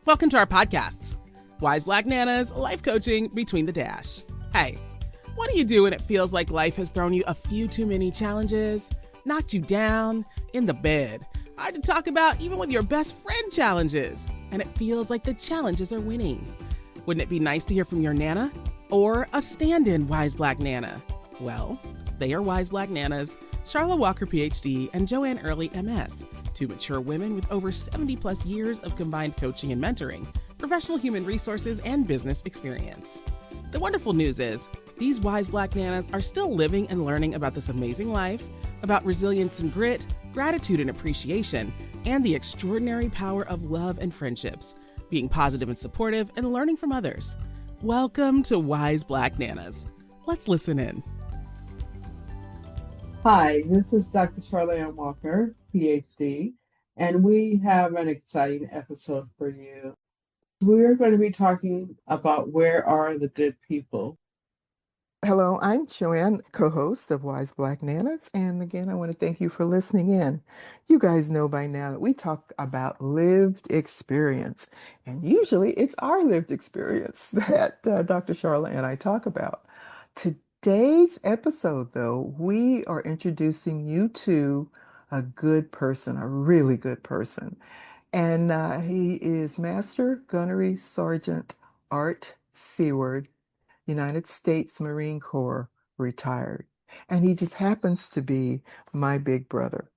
Welcome to our podcasts, Wise Black Nanas, Life Coaching Between the Dash. Hey, what do you do when it feels like life has thrown you a few too many challenges, knocked you down, in the bed, hard to talk about even with your best friend challenges, and it feels like the challenges are winning? Wouldn't it be nice to hear from your Nana? Or a stand-in Wise Black Nana? Well, they are Wise Black Nanas, Sharla Walker, PhD, and Joanne Early, MS, two mature women with over 70 plus years of combined coaching and mentoring, professional human resources, and business experience. The wonderful news is, these Wise Black Nanas are still living and learning about this amazing life, about resilience and grit, gratitude and appreciation, and the extraordinary power of love and friendships, being positive and supportive, and learning from others. Welcome to Wise Black Nanas. Let's listen in. Hi, this is Dr. Sharla Walker, PhD, and we have an exciting episode for you. We're going to be talking about where are the good people. Hello, I'm Joanne, co-host of Wise Black Nanas, and again, I want to thank you for listening in. You guys know by now that we talk about lived experience, and usually it's our lived experience that Dr. Sharla and I talk about. Today's episode, though, we are introducing you to a good person, a really good person, and he is Master Gunnery Sergeant Art Seward, United States Marine Corps, retired. And he just happens to be my big brother.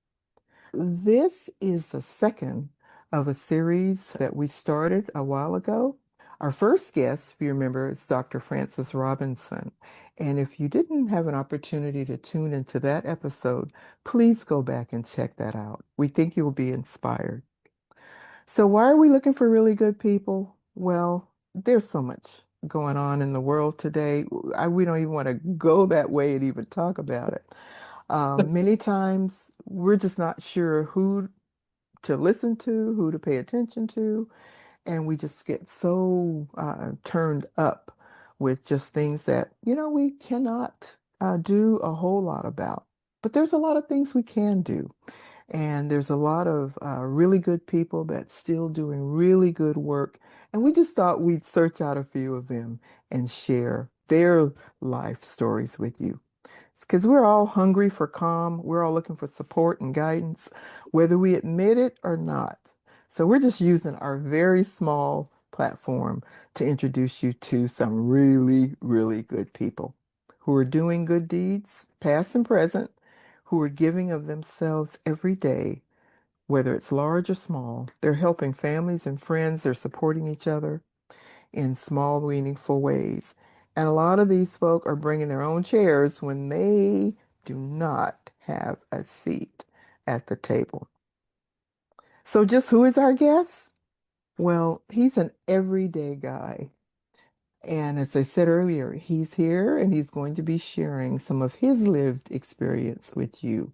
This is the second of a series that we started a while ago. Our first guest, if you remember, is Dr. Francis Robinson. And if you didn't have an opportunity to tune into that episode, please go back and check that out. We think you'll be inspired. So why are we looking for really good people? Well, there's so much going on in the world today. We don't even want to go that way and even talk about it. Many times we're just not sure who to listen to, who to pay attention to, and we just get so turned up with just things that, we cannot do a whole lot about. But there's a lot of things we can do. And there's a lot of really good people that's still doing really good work. And we just thought we'd search out a few of them and share their life stories with you. Because we're all hungry for calm. We're all looking for support and guidance, whether we admit it or not. So we're just using our very small platform to introduce you to some really, really good people who are doing good deeds, past and present, who are giving of themselves every day, whether it's large or small. They're helping families and friends. They're supporting each other in small, meaningful ways. And a lot of these folk are bringing their own chairs when they do not have a seat at the table. So just who is our guest? Well, he's an everyday guy. And as I said earlier, he's here and he's going to be sharing some of his lived experience with you.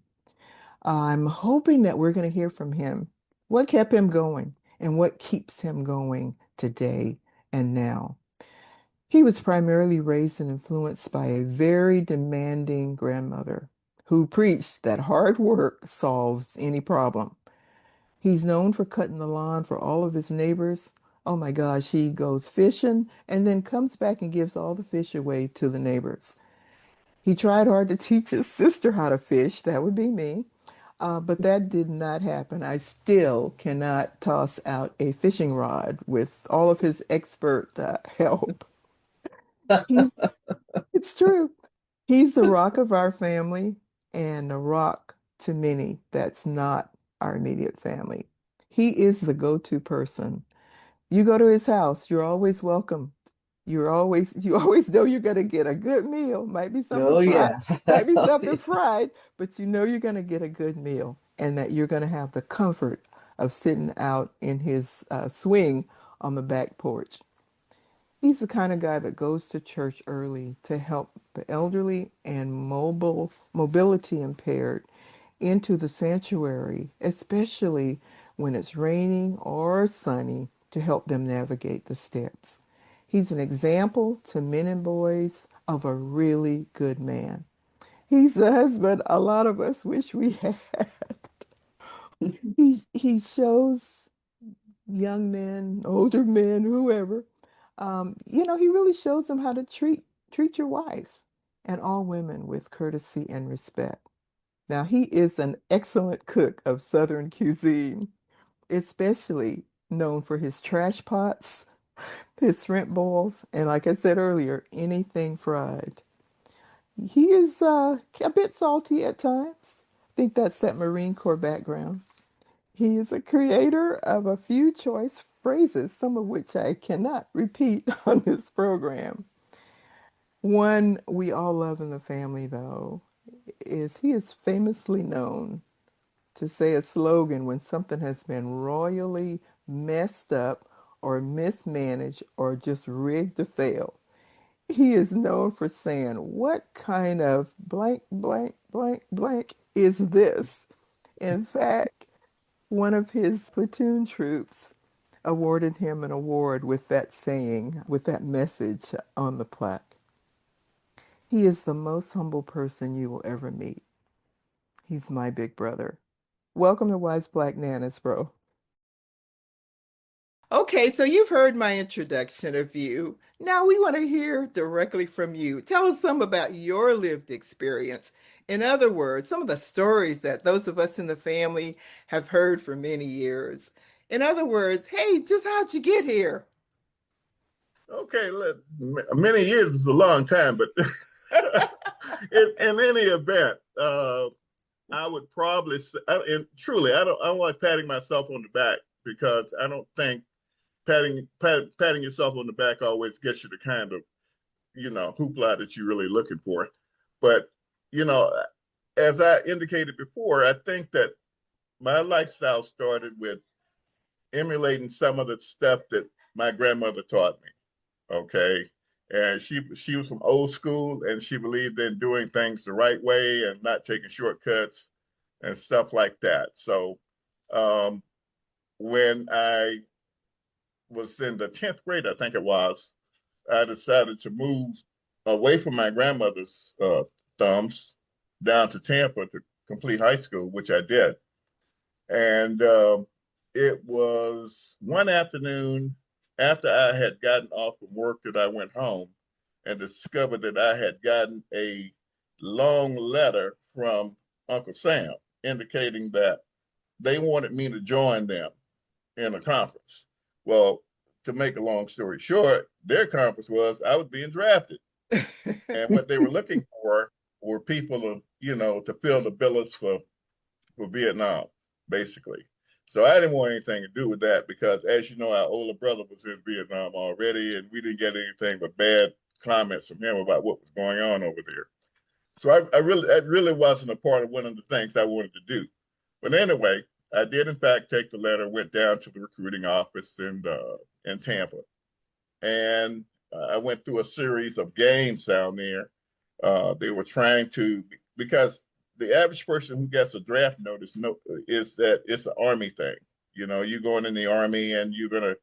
I'm hoping that we're going to hear from him. What kept him going and what keeps him going today and now? He was primarily raised and influenced by a very demanding grandmother who preached that hard work solves any problem. He's known for cutting the lawn for all of his neighbors. Oh my gosh, he goes fishing and then comes back and gives all the fish away to the neighbors. He tried hard to teach his sister how to fish. That would be me. But that did not happen. I still cannot toss out a fishing rod with all of his expert help. He, it's true. He's the rock of our family and a rock to many that's not our immediate family. He is the go-to person. You go to his house, you're always welcome. You always know you're gonna get a good meal. Oh, yeah. Might be something fried, but you know you're gonna get a good meal, and that you're gonna have the comfort of sitting out in his swing on the back porch. He's the kind of guy that goes to church early to help the elderly and mobility impaired into the sanctuary, especially when it's raining or sunny, to help them navigate the steps. He's an example to men and boys of a really good man. He's the husband a lot of us wish we had. He shows young men, older men, whoever. He really shows them how to treat your wife and all women with courtesy and respect. Now, he is an excellent cook of Southern cuisine, especially known for his trash pots, his shrimp boils, and like I said earlier, anything fried. He is a bit salty at times. I think that's that Marine Corps background. He is a creator of a few choice phrases, some of which I cannot repeat on this program. One we all love in the family, though, is he is famously known to say a slogan when something has been royally messed up or mismanaged or just rigged to fail. He is known for saying, "What kind of blank, blank, blank, blank is this?" In fact, one of his platoon troops awarded him an award with that saying, with that message on the plaque. He is the most humble person you will ever meet. He's my big brother. Welcome to Wise Black Nanas, bro. Okay, so you've heard my introduction of you. Now we want to hear directly from you. Tell us some about your lived experience. In other words, some of the stories that those of us in the family have heard for many years. In other words, hey, just how'd you get here? Okay, many years is a long time, but in any event, I would probably say, and truly, I don't like patting myself on the back because I don't think patting yourself on the back always gets you the kind of hoopla that you're really looking for. But you know, as I indicated before, I think that my lifestyle started with emulating some of the stuff that my grandmother taught me. Okay. And she was from old school and she believed in doing things the right way and not taking shortcuts and stuff like that. So um, when I was in the 10th grade, I think it was, I decided to move away from my grandmother's thumbs down to Tampa to complete high school, which I did. And it was one afternoon after I had gotten off from work that I went home and discovered that I had gotten a long letter from Uncle Sam indicating that they wanted me to join them in a conference. Well, to make a long story short, their conference was I was being drafted. And what they were looking for were people to fill the billets for Vietnam, basically. So I didn't want anything to do with that because, as you know, our older brother was in Vietnam already, and we didn't get anything but bad comments from him about what was going on over there. So that really wasn't a part of one of the things I wanted to do. But anyway, I did in fact take the letter, went down to the recruiting office in Tampa, and I went through a series of games down there. They were trying to because the average person who gets a draft notice is that it's an army thing. You're going in the army and you're gonna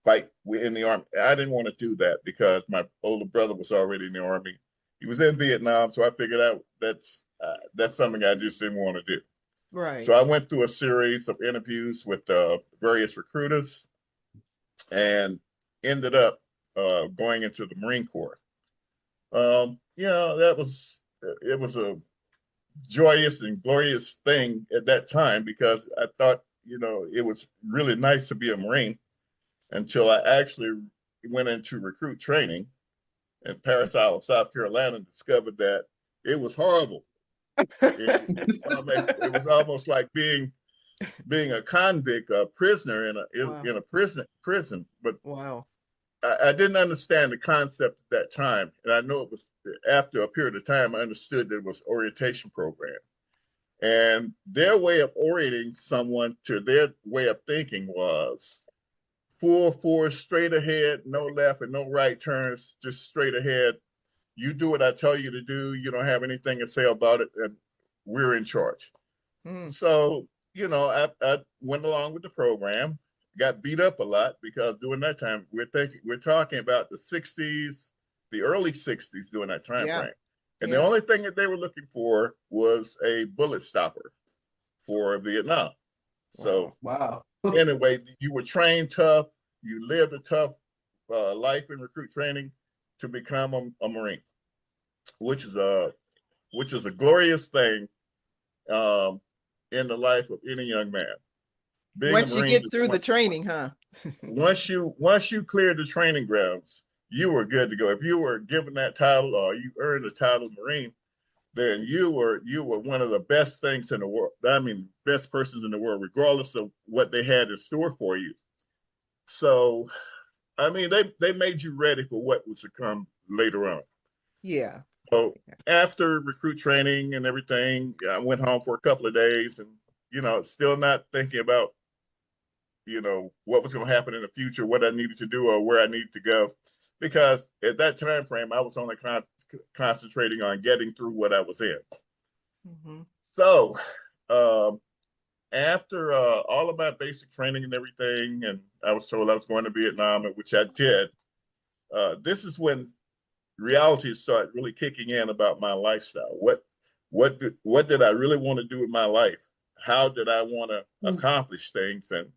fight in the army. I didn't want to do that because my older brother was already in the army. He was in Vietnam, so I figured out that's something I just didn't want to do. Right. So I went through a series of interviews with various recruiters and ended up going into the Marine Corps. That was it was a joyous and glorious thing at that time because I thought, it was really nice to be a Marine until I actually went into recruit training in Paris Island, South Carolina, and discovered that it was horrible. It was almost like being a convict, a prisoner Wow. in a prison. But Wow. I didn't understand the concept at that time, and I know it was after a period of time I understood that it was orientation program. And their way of orienting someone to their way of thinking was full force, straight ahead, no left and no right turns, just straight ahead. You do what I tell you to do. You don't have anything to say about it, and we're in charge. Mm. So, I went along with the program, got beat up a lot because during that time, we're talking about the 60s, the early 60s during that time Yeah. frame. And the Yeah. only thing that they were looking for was a bullet stopper for Vietnam. So Wow. anyway, you were trained tough. You lived a tough life in recruit training to become a Marine, which is a glorious thing um, in the life of any young man. Being a Once you Marine get is through the training, huh? once you cleared the training grounds, you were good to go. If you were given that title or you earned the title of Marine, then you were one of the best things in the world. I mean, best persons in the world, regardless of what they had in store for you. So, I mean, they made you ready for what was to come later on. Yeah. So after recruit training and everything, I went home for a couple of days and, still not thinking about, what was going to happen in the future, what I needed to do or where I needed to go. Because at that time frame, I was only concentrating on getting through what I was in. Mm-hmm. So um, after all of my basic training and everything, and I was told I was going to Vietnam, which I did, this is when reality started really kicking in about my lifestyle. What did I really want to do with my life? How did I want to accomplish things? And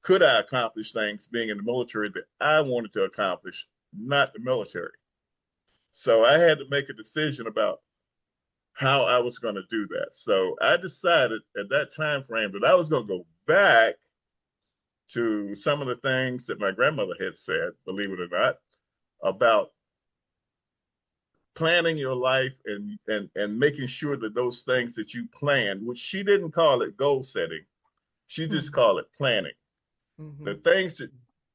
could I accomplish things being in the military that I wanted to accomplish, not the military? So I had to make a decision about how I was going to do that. So I decided at that time frame that I was going to go back to some of the things that my grandmother had said, believe it or not, about planning your life and making sure that those things that you planned, which she didn't call it goal setting, she just called it planning. Mm-hmm. The things that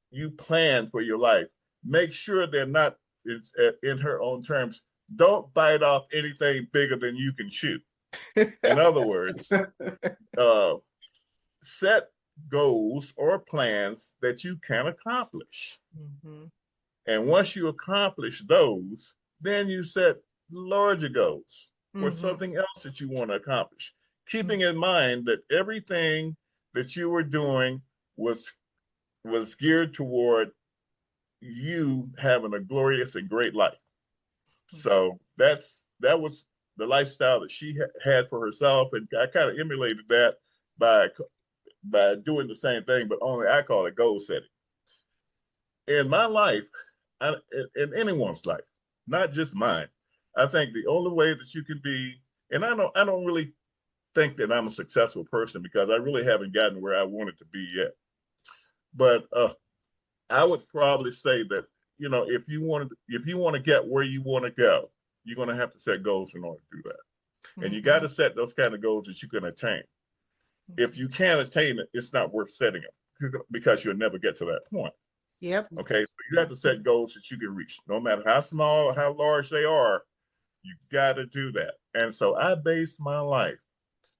you plan for your life, make sure they're not in her own terms. Don't bite off anything bigger than you can chew. In other words, uh, set goals or plans that you can accomplish. Mm-hmm. And once you accomplish those, then you set larger goals for Mm-hmm. something else that you want to accomplish, keeping in mind that everything that you were doing was geared toward you having a glorious and great life. So that was the lifestyle that she had for herself, and I kind of emulated that by doing the same thing, but only I call it goal setting. In my life, in anyone's life, not just mine, I think the only way that you can be, and I don't really think that I'm a successful person because I really haven't gotten where I wanted to be yet. But I would probably say that if you want to get where you want to go, you're going to have to set goals in order to do that, and you got Mm-hmm. to set those kind of goals that you can attain. If you can't attain it, it's not worth setting them because you'll never get to that point. Yep. Okay, so you have to set goals that you can reach, no matter how small or how large they are. You got to do that. And so I based my life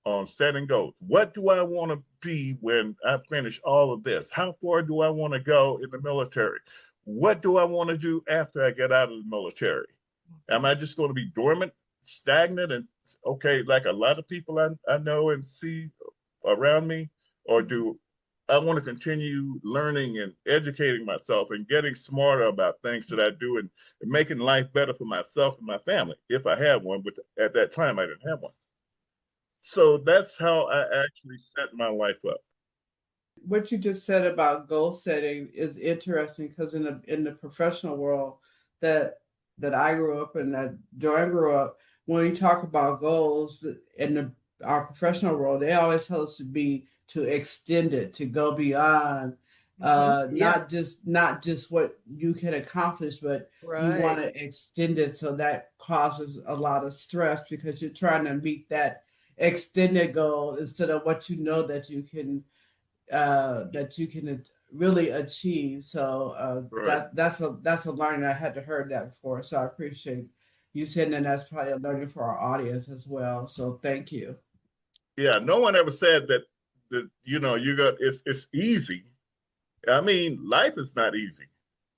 on setting goals. What do I want to be when I finish all of this? How far do I want to go in the military? What do I want to do after I get out of the military? Am I just going to be dormant, stagnant, and okay, like a lot of people I know and see around me? Or do I want to continue learning and educating myself and getting smarter about things that I do and making life better for myself and my family if I have one, but at that time I didn't have one. So that's how I actually set my life up. What you just said about goal setting is interesting because in the professional world that that I grew up in, that Joanne grew up, when we talk about goals in our professional world, they always tell us to extend it, to go beyond, Mm-hmm. Yeah. not just what you can accomplish, but you want Right. to extend it. So that causes a lot of stress because you're trying to meet that extended goal instead of what you know that you can really achieve. So Right. that's a learning. I had to heard that before, so I appreciate you saying that. That's probably a learning for our audience as well. So thank you. Yeah. No one ever said that you got it's easy. I mean, life is not easy.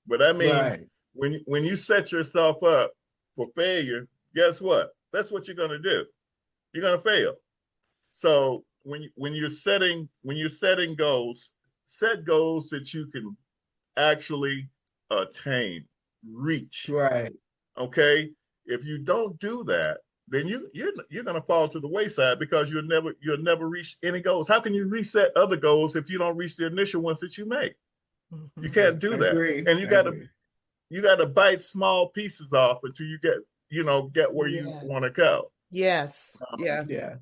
But I mean, Right. when you set yourself up for failure, guess what? That's what you're gonna do. You're gonna fail. So when you're setting goals, set goals that you can actually attain, reach. Right. Okay. If you don't do that, then you're going to fall to the wayside because you'll never reach any goals. How can you reset other goals if you don't reach the initial ones that you make? You can't do that. Agree. And you got to bite small pieces off until you get where you Yeah. want to go. Yes. Yeah. Yeah.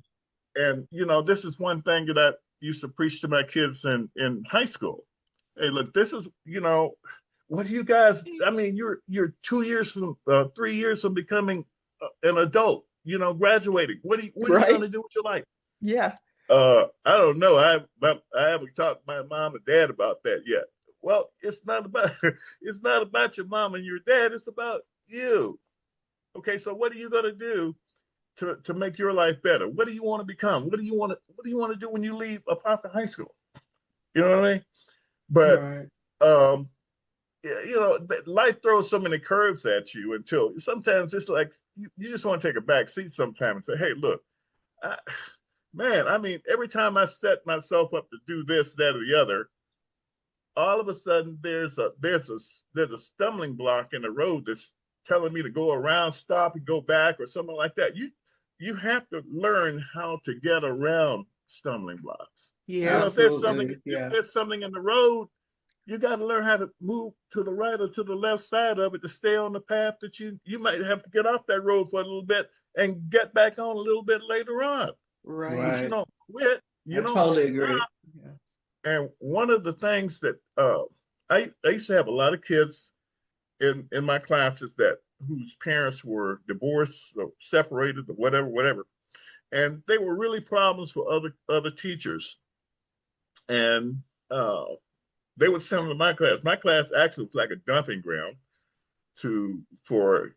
And this is one thing that I used to preach to my kids in high school. Hey, look, this is what do you guys? I mean, you're 2 years from 3 years from becoming an adult. Graduating. What are you Right. going to do with your life? Yeah. I don't know. I haven't talked to my mom and dad about that yet. Well, it's not about your mom and your dad. It's about you. Okay, so what are you going to do to make your life better? What do you want to become? What do you want to do when you leave after high school? You know what I mean? But Right. life throws so many curves at you until sometimes it's like you just want to take a back seat sometimes and say, hey, look, man, I mean, every time I set myself up to do this, that, or the other, all of a sudden there's a stumbling block in the road that's telling me to go around, stop, and go back, or something like that. You have to learn how to get around stumbling blocks. Yeah. If there's something in the road, you got to learn how to move to the right or to the left side of it to stay on the path that you might have to get off that road for a little bit and get back on a little bit later on. Right. But you don't quit. You don't totally stop. agree. Yeah. And one of the things that I used to have a lot of kids in my classes whose parents were divorced or separated or whatever. And they were really problems for other teachers. And they would send them to my class. My class actually was like a dumping ground for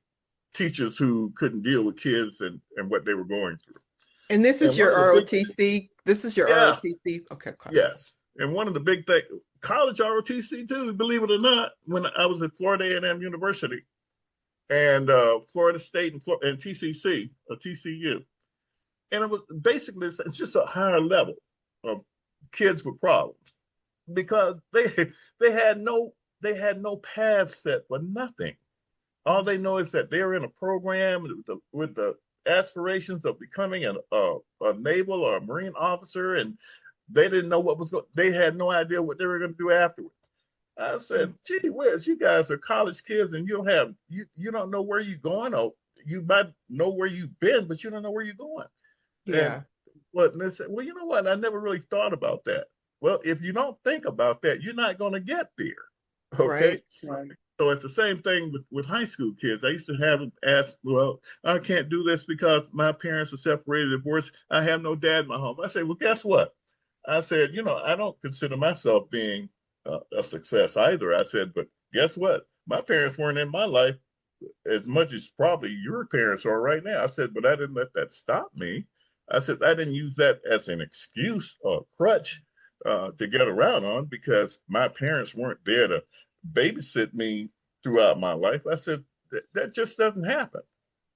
teachers who couldn't deal with kids and what they were going through. And this is your ROTC? This is your ROTC? Okay. Yes. And one of the big things, college ROTC too, believe it or not, when I was at Florida A&M University and Florida State and TCC, or TCU. And it was basically, it's just a higher level of kids with problems because they had no path set for nothing. All they know is that they're in a program with the aspirations of becoming a naval or a Marine officer, and they didn't know what was going. They had no idea what they were going to do afterwards. I said, "Gee whiz, you guys are college kids, and you don't know where you're going. Or you might know where you've been, but you don't know where you're going." Yeah. And they said, "Well, you know what? I never really thought about that." Well, if you don't think about that, you're not going to get there. Okay. Right. So it's the same thing with high school kids. I used to have them ask, well, I can't do this because my parents were separated, divorced. I have no dad in my home. I say, well, guess what? I said, I don't consider myself being a success either. I said, but guess what? My parents weren't in my life as much as probably your parents are right now. I said, but I didn't let that stop me. I said, I didn't use that as an excuse or crutch to get around on because my parents weren't there to babysit me throughout my life. I said, that just doesn't happen.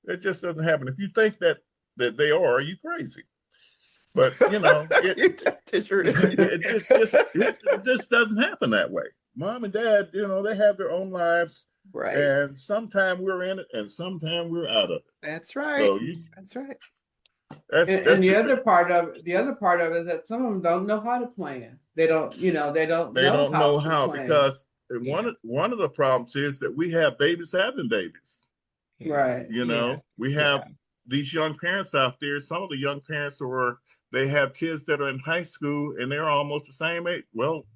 It just doesn't happen. If you think that they are you crazy? But it just doesn't happen that way. Mom and dad, they have their own lives, Right. And sometimes we're in it, and sometimes we're out of it. That's right. So that's right. And the other part of it is that some of them don't know how to plan. They don't know how because one of the problems is that we have babies having babies. Right. We have these young parents out there. Some of the young parents they have kids that are in high school and they're almost the same age. Well,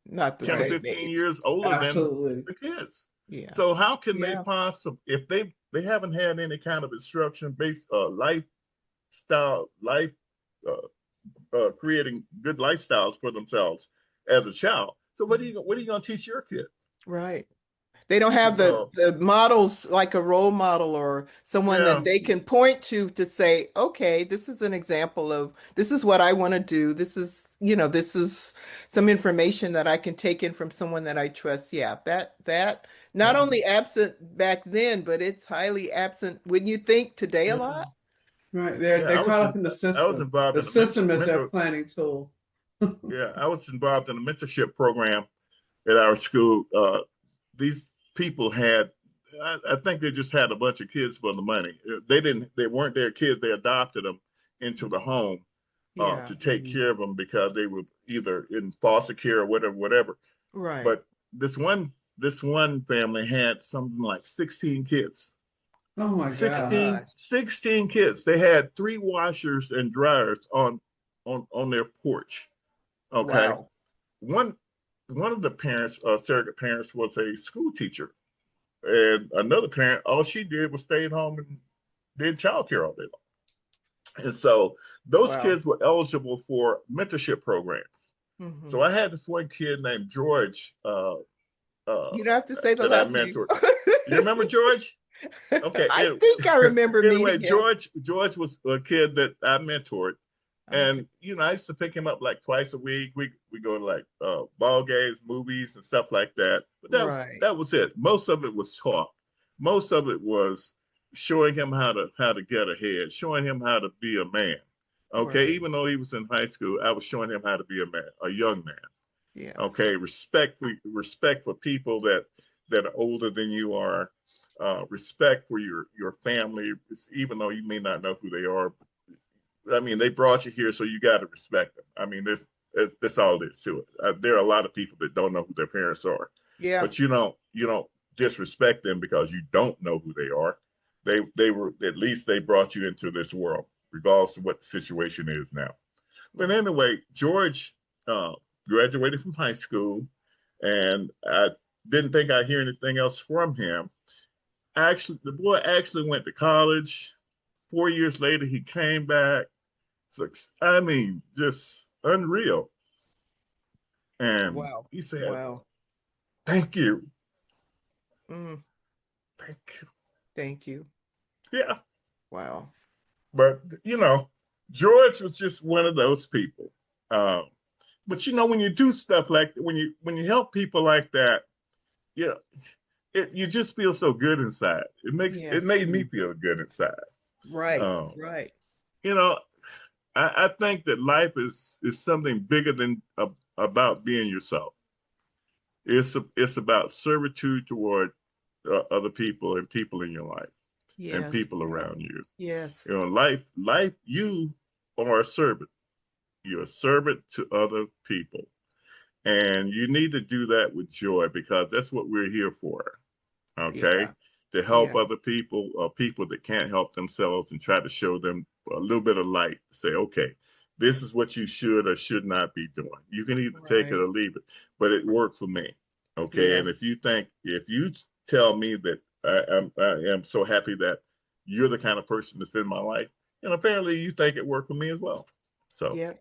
not the 10 same 15 age. years older than the kids. Yeah. So how can they possibly, if they haven't had any kind of instruction based creating good lifestyles for themselves as a child. So what are you going to teach your kid? Right. They don't have the models like a role model or someone that they can point to say, okay, this is an example of, this is what I want to do. This is, this is some information that I can take in from someone that I trust. Yeah, that not only absent back then, but it's highly absent when you think today a lot. Right. They're caught up in the system. I was involved in the system is their planning tool. I was involved in a mentorship program at our school. These people had I think they just had a bunch of kids for the money. They weren't their kids. They adopted them into the home Yeah. to take care of them because they were either in foster care or whatever. Right. But this one family had something like 16 kids. Oh my God. 16, Gosh. 16 kids. They had 3 washers and dryers on their porch. Okay. Wow. One one of the parents, surrogate parents, was a school teacher. And another parent, all she did was stay at home and did childcare all day long. And so those Wow. kids were eligible for mentorship programs. Hmm. So I had this one kid named George uh, You don't have to say the that I last name. mentored. You remember George? Okay. I think I remember Anyway, meeting him. George was a kid that I mentored, Okay. and I used to pick him up like twice a week. We go to like ball games, movies, and stuff like that. But Right. that was it. Most of it was talk. Most of it was showing him how to get ahead, showing him how to be a man. Okay, Right. even though he was in high school, I was showing him how to be a man, a young man. Yes. Okay, respect for people that are older than you are. Respect for your family, even though you may not know who they are. I mean, they brought you here, so you got to respect them. I mean, that's all there is to it. There are a lot of people that don't know who their parents are, Yeah. but you don't disrespect them because you don't know who they are. They were, at least they brought you into this world, regardless of what the situation is now. But Right. anyway, George uh, graduated from high school, and I didn't think I'd hear anything else from him. Actually, the boy actually went to college. 4 years later, he came back. So, I mean, just unreal. And Wow. he said, Wow. "Thank you, Mm, thank you." thank you. Yeah, Wow. but George was just one of those people. Um, but when you do stuff like when you help people like that, yeah, you just feel so good inside. It Yes. made me feel good inside. Right. Um, Right. you know, I think that life is something bigger than about being yourself. It's about servitude toward other people and people in your life and Yes. people around you. Yes. Life, you are a servant. You're a servant to other people. And you need to do that with joy because that's what we're here for. Okay. Yeah. To help Yeah. other people or people that can't help themselves and try to show them a little bit of light. Say, okay, this is what you should or should not be doing. You can either take it Right. or leave it, but it worked for me. Okay. And Yes. if you tell me that I am so happy that you're the kind of person that's in my life, and apparently you think it worked for me as well. So, Yeah.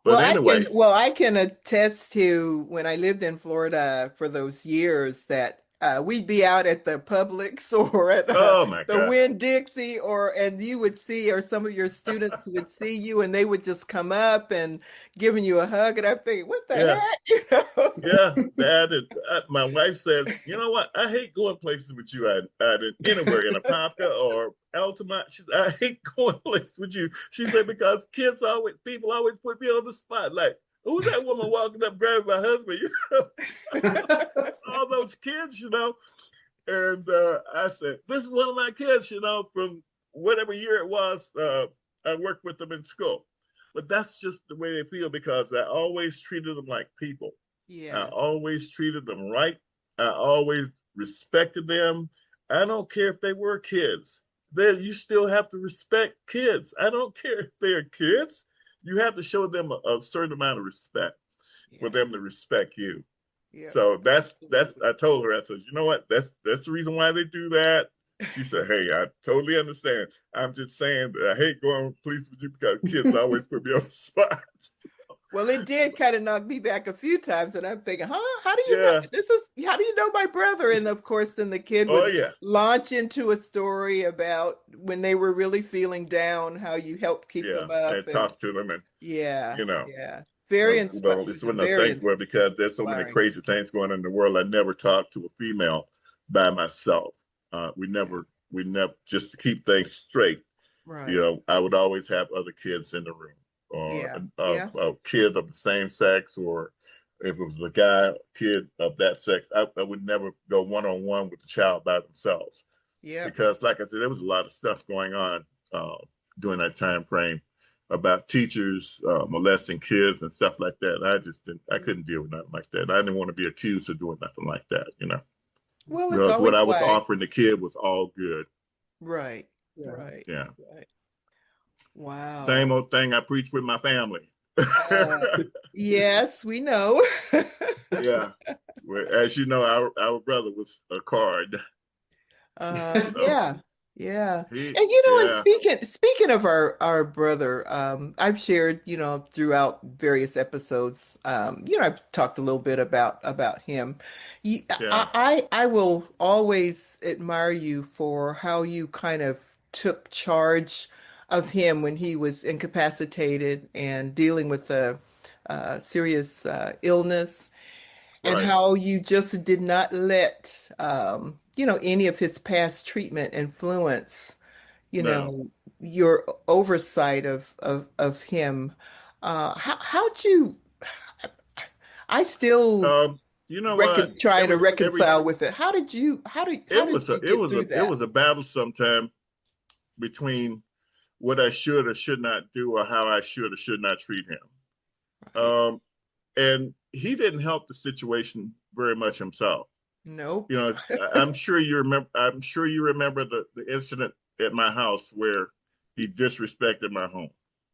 but anyway, Well, I can attest to when I lived in Florida for those years that we'd be out at the Publix or at oh my the God. Winn-Dixie, and you would see, or some of your students would see you, and they would just come up and giving you a hug, and I'm thinking, what the Yeah. heck? You know? Yeah, that is. My wife says, you know what? I hate going places with you. Anywhere in Apopka or Altamont. I hate going places with you. She said because people always put me on the spot. Like, who's that woman walking up grabbing my husband? All those kids. And I said, this is one of my kids. From whatever year it was. I worked with them in school, but that's just the way they feel because I always treated them like people. I Yes. always treated them right. I always respected them. I don't care if they were kids. You still have to respect kids. I don't care if they're kids. You have to show them a certain amount of respect for Yeah. them to respect you. Yeah. So that's Absolutely. I told her, I said, you know what? That's the reason why they do that. She said, hey, I totally understand. I'm just saying that I hate going to police with you because kids always put me on the spot. Well, it did kind of knock me back a few times, and I'm thinking, huh? How do you know Yeah. how do you know my brother? And of course, then the kid Oh would yeah. launch into a story about when they were really feeling down, how you helped keep Yeah. them up. And And talk to them and yeah, you know, yeah. Very inspiring. well, it's It's one of the very things where because there's so many inspiring. crazy things going on in the world, I never talked to a female by myself. Yeah, We never, just to keep things straight. right. I would always have other kids in the room, or Yeah, a yeah, kid of the same sex, or if it was a guy, kid of that sex, I would never go one-on-one with the child by themselves. Yeah. Because, like I said, there was a lot of stuff going on during that time frame about teachers molesting kids and stuff like that. I couldn't deal with nothing like that. I didn't want to be accused of doing nothing like that, Well, it's because what always I was wise. offering the kid was all good. Right. Yeah. Right. Yeah. Right. Same Wow. old thing I preach with my family. Uh, yes, we know. Yeah. Well, as you know, our brother was a card. So Yeah, yeah. he, And and yeah, speaking of our brother, I've shared, throughout various episodes, I've talked a little bit about him. yeah, I will always admire you for how you kind of took charge of him when he was incapacitated and dealing with a serious illness, and right. how you just did not let any of his past treatment influence No. your oversight of him. How'd you? I still You know what? trying to Every reconcile with it. How did you get through it that? was a battle sometime between what I should or should not do, or how I should or should not treat him. Right. And he didn't help the situation very much himself. Nope. I'm sure you remember. I'm sure you remember the incident at my house where he disrespected my home.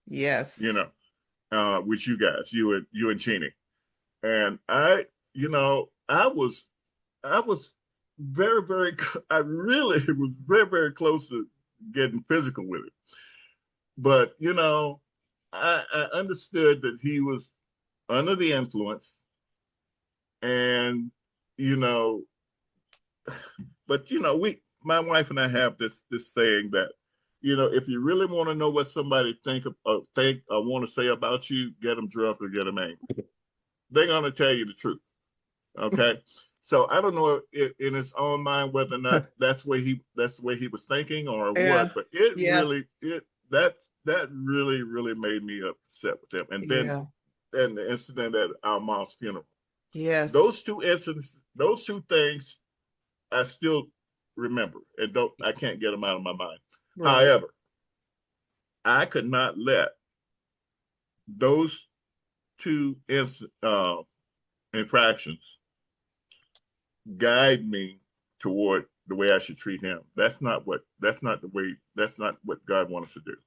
You Yes. know, with you guys, you and Cheney, and I was very, I really was very close to getting physical with it. But, I understood that he was under the influence, and, you know, but, my wife and I have this saying that, if you really want to know what somebody think or want to say about you, get them drunk or get them angry. They're going to tell you the truth. Okay. So I don't know if in his own mind whether or not that's the way he was thinking or Yeah. what, but it Yeah. really it that really made me upset with him. And then Yeah. the incident at our mom's funeral. Yes. Those two things I still remember and I can't get them out of my mind. Right. However, I could not let those two infractions guide me toward the way I should treat him. That's not what God wants us to do.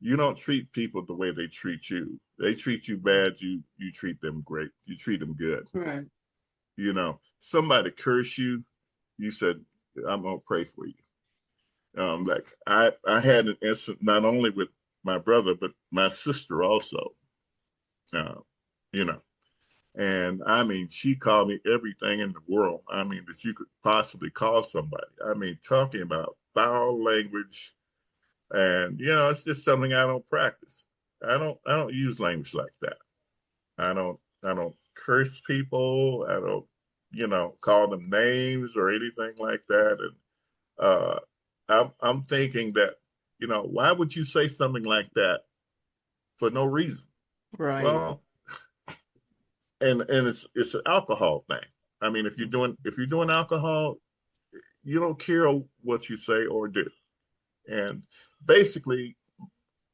You don't treat people the way they treat you. They treat you bad, you treat them great. You treat them good. Right. Somebody curse you, you said, I'm gonna pray for you. Like I had an incident not only with my brother, but my sister also. Uh, you know, And I mean, she called me everything in the world. I mean, that you could possibly call somebody. I mean, talking about foul language, and it's just something I don't practice. I don't use language like that. I don't curse people. I don't, call them names or anything like that. And I'm thinking that, why would you say something like that for no reason? Right. Well, and it's an alcohol thing. I mean, if you're doing alcohol, you don't care what you say or do. And basically,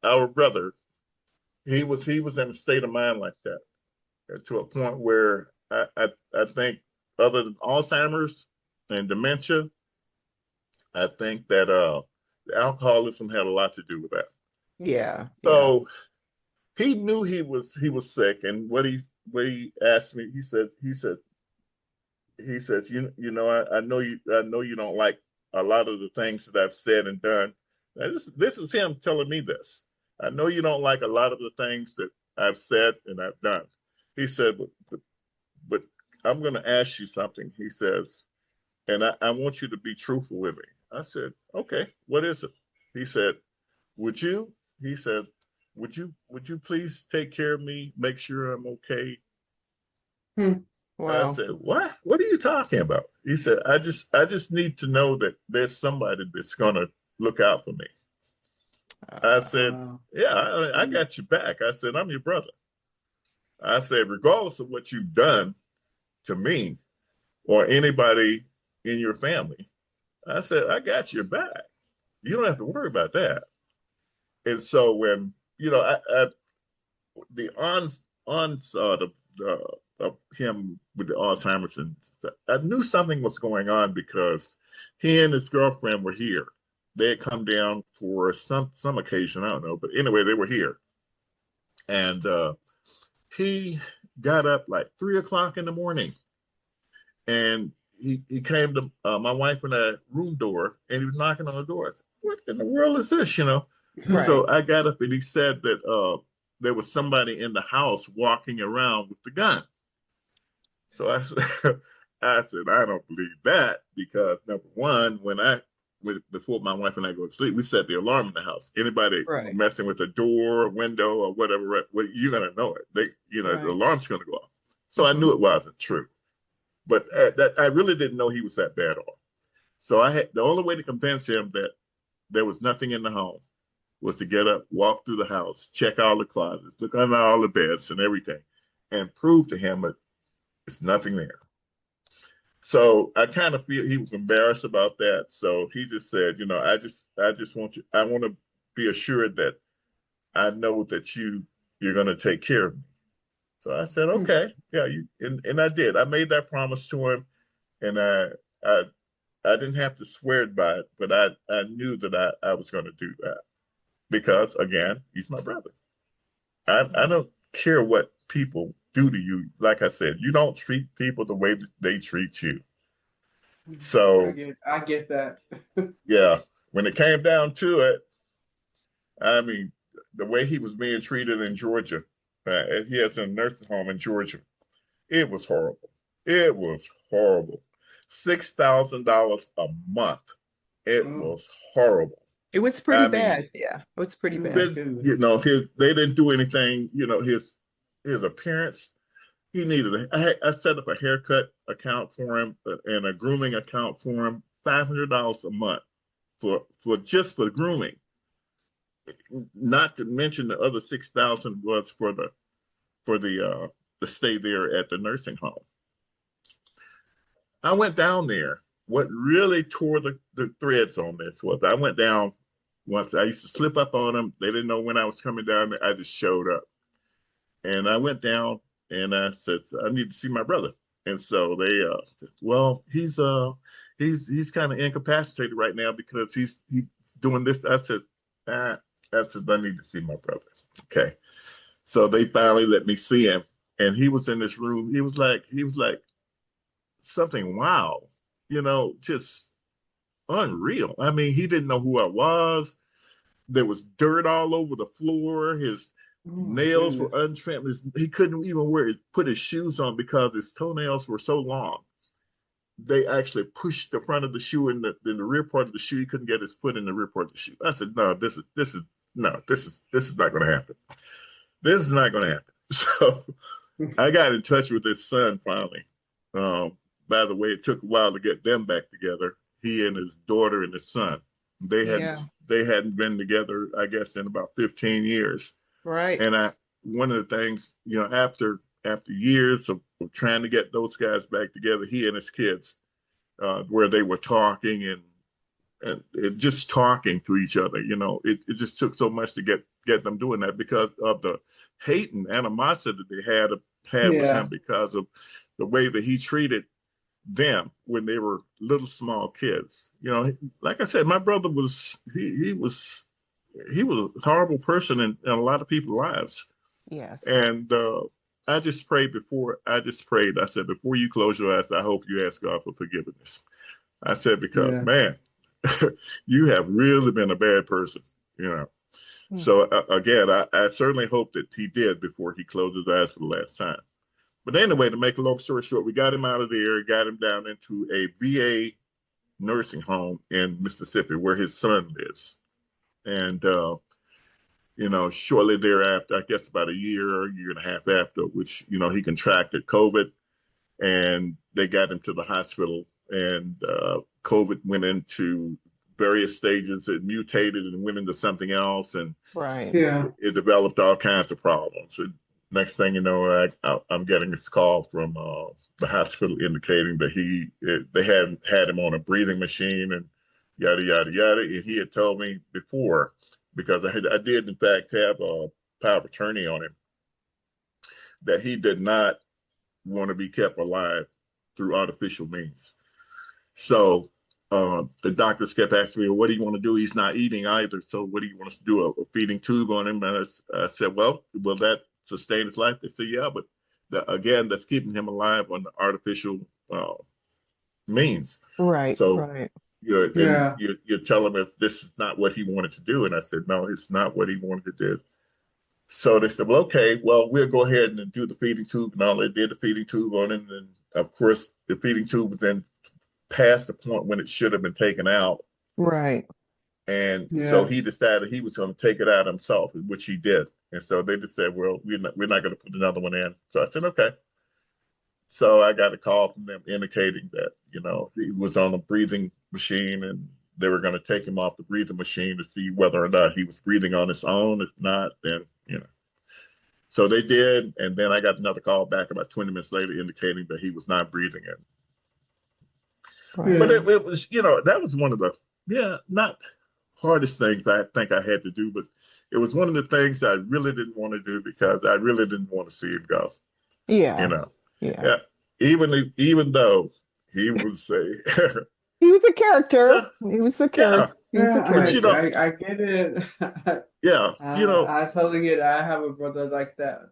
our brother, he was in a state of mind like that, to a point where I think, other than Alzheimer's and dementia, I think that the alcoholism had a lot to do with that. Yeah. Yeah. So he knew he was sick, and what he asked me, he says, I know you don't like a lot of the things that I've said and done. Now, this is him telling me this. I know you don't like a lot of the things that I've said and I've done. He said, but I'm going to ask you something. He says, and I want you to be truthful with me. I said, okay, what is it? He said, would you? He said, would you please take care of me, make sure I'm okay? Hmm. I Wow. said, "What? What are you talking about?" He said, "I just need to know that there's somebody that's gonna look out for me." I Uh, said, Wow. "Yeah, I got you back." I said, "I'm your brother." I said, regardless of what you've done to me or anybody in your family, I said, I got your back. You don't have to worry about that. And so when, the onset of him with the Alzheimer's, and stuff, I knew something was going on because he and his girlfriend were here. They had come down for some occasion, I don't know, but anyway, they were here, and he got up like 3 o'clock in the morning, and he came to my wife and I room door, and he was knocking on the door. I said, "What in the world is this?" Right. So I got up, and he said that there was somebody in the house walking around with the gun. So I said, I don't believe that because number one, before my wife and I go to sleep, we set the alarm in the house. Anybody Right. messing with a door, or window, or whatever, well, you're gonna know it. The Right. alarm's gonna go off. So I Mm-hmm. knew it wasn't true, but that I really didn't know he was that bad off. So I had the only way to convince him that there was nothing in the home was to get up, walk through the house, check all the closets, look under all the beds and everything, and prove to him that it's nothing there. So I kind of feel he was embarrassed about that. So he just said, I just want you, I want to be assured that I know that you're going to take care of me. So I said, okay, yeah, and I did. I made that promise to him, and I, I didn't have to swear by it, but I knew that I was going to do that because again, he's my brother. I don't care what people do to you. Like I said, you don't treat people the way that they treat you. So I get that. yeah, when it came down to it, I mean, the way he was being treated in Georgia, he has a nursing home in Georgia. It was horrible. It was horrible. $6,000 a month. It Oh, was horrible. It was pretty I mean, bad. Yeah, it was pretty oh my bad. his, goodness. you know, his they didn't do anything. His appearance. He needed. I set up a haircut account for him and a grooming account for him. $500 a month for just for grooming. Not to mention the other 6,000 was for the stay there at the nursing home. I went down there. What really tore the threads on this was I went down once. I used to slip up on them. They didn't know when I was coming down there. I just showed up. And I went down and I said, I need to see my brother. And so they said, well, he's kind of incapacitated right now because he's doing this. I said, I said, I need to see my brother. Okay. So they finally let me see him. And he was in this room. He was like something wow, just unreal. I mean, he didn't know who I was. There was dirt all over the floor. His Oh my nails were goodness. untrimmed. He couldn't even put his shoes on because his toenails were so long. They actually pushed the front of the shoe in the rear part of the shoe. He couldn't get his foot in the rear part of the shoe. I said, no, this is not going to happen. This is not going to happen. So I got in touch with his son finally. Um, by the way, it took a while to get them back together. He and his daughter and his son. They hadn't Yeah, they hadn't been together, I guess, in about 15 years. right. And one of the things, after years of trying to get those guys back together, he and his kids, where they were talking and just talking to each other, it just took so much to get them doing that because of the hate and animosity that they had with him Yeah. because of the way that he treated them when they were little small kids. Like I said, my brother was a horrible person in a lot of people's lives. Yes. And I just prayed. I said, before you close your eyes, I hope you ask God for forgiveness. I said, because Yeah. man, you have really been a bad person, you know. Mm. So again, I certainly hope that he did before he closed his eyes for the last time. But anyway, to make a long story short, we got him out of there, got him down into a VA nursing home in Mississippi where his son lives. And shortly thereafter, I guess about a year and a half after, which, he contracted COVID and they got him to the hospital and COVID went into various stages. It mutated and went into something else and Right. Yeah. it developed all kinds of problems. Next thing you know, I'm getting this call from the hospital indicating that they had him on a breathing machine and yada yada yada. And he had told me before, because I did in fact have a power of attorney on him, that he did not want to be kept alive through artificial means. So the doctors kept asking me, "What do you want to do? He's not eating either. So what do you want us to do? A feeding tube on him?" And I said, "Well, will that sustain his life?" They said, "Yeah, but again, that's keeping him alive on the artificial uh, means." Right, So right. Yeah. you're telling him if this is not what he wanted to do, and I said, "No, it's not what he wanted to do." So they said, "Well, okay, well, we'll go ahead and do the feeding tube," and all. They did the feeding tube on him, and of course, the feeding tube then past the point when it should have been taken out. Right. And so Yeah. he decided he was going to take it out himself, which he did. And so they just said, "Well, we're not going to put another one in." So I said, "Okay." So I got a call from them indicating that, he was on a breathing machine and they were going to take him off the breathing machine to see whether or not he was breathing on his own. If not, then. So they did. And then I got another call back about 20 minutes later indicating that he was not breathing in. Right. But Yeah. it was, that was one of the, yeah, not hardest things I think I had to do, but it was one of the things I really didn't want to do because I really didn't want to see him go, you Yeah. know. Yeah. Yeah. Even though he was a, He was a character. yeah, He was a yeah, character. He was a Yeah. but character. I get it. yeah, I totally get it. I have a brother like that,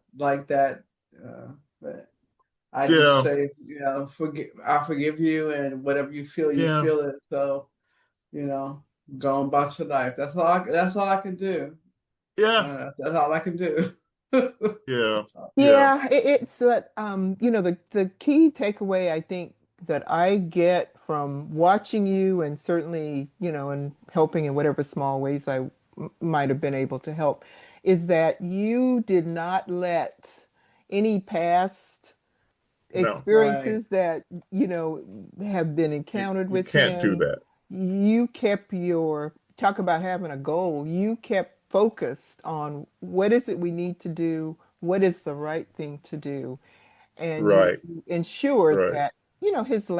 but I just yeah, say, I forgive you, and whatever you yeah, feel it. So, you know, go on about your life. That's all I can do. yeah, That's all I can do. yeah, That's all. yeah, Yeah, it's that the key takeaway I think that I get from watching you and certainly, and helping in whatever small ways I might have been able to help is that you did not let any past no, Right. experiences that, have been you, encountered you with can't do him. that. You kept talk about having a goal. You kept focused on what is it we need to do, what is the right thing to do, and you Right, ensured right. that, his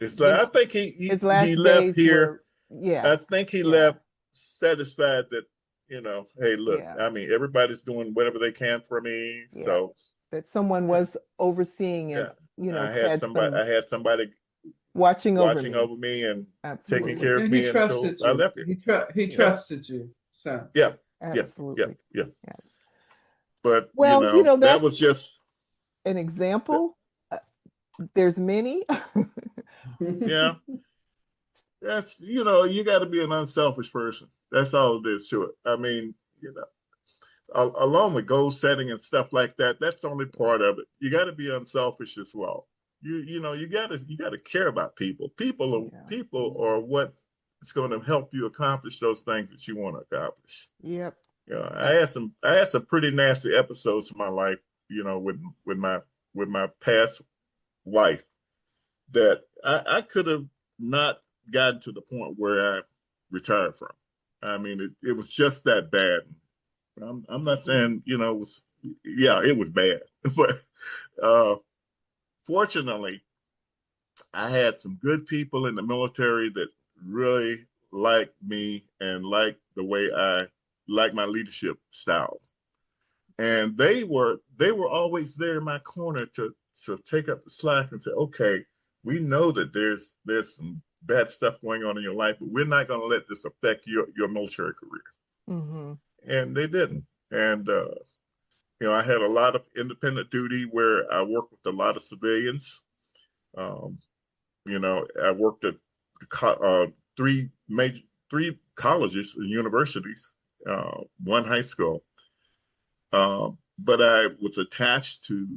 It's like, you I know, think his he last left days here. were, yes, I think he yeah, left satisfied that, hey, look, yeah, I mean, everybody's doing whatever they can for me. yeah. So That someone yeah, was overseeing and, yeah. I had had somebody some I had somebody watching over watching me. over me and taking Absolutely. care of And he me until trusted I you. left here. He Yeah, trusted you. So, yeah, yeah, yeah, Absolutely. yeah. Yes. But Well, that that's was just an example. Uh, There's many. yeah. That's you got to be an unselfish person. That's all it is to it. I mean, along with goal setting and stuff like that, that's only part of it. You got to be unselfish as well. You got to care about people. Yeah. People are what's going to help you accomplish those things that you want to accomplish. Yep. I Uh, had some pretty nasty episodes in my life, with my past wife that I could have not gotten to the point where I retired from. I mean, it was just that bad. I'm not saying, yeah, it was bad, but uh, fortunately, I had some good people in the military that really liked me and liked the way I like my leadership style. And they were always there in my corner to take up the slack and say, okay, we know that there's some bad stuff going on in your life, but we're not going to let this affect your military career. hmm And they didn't. And I had a lot of independent duty where I worked with a lot of civilians. Um, I worked at three major three colleges and universities, one high school. But I was attached to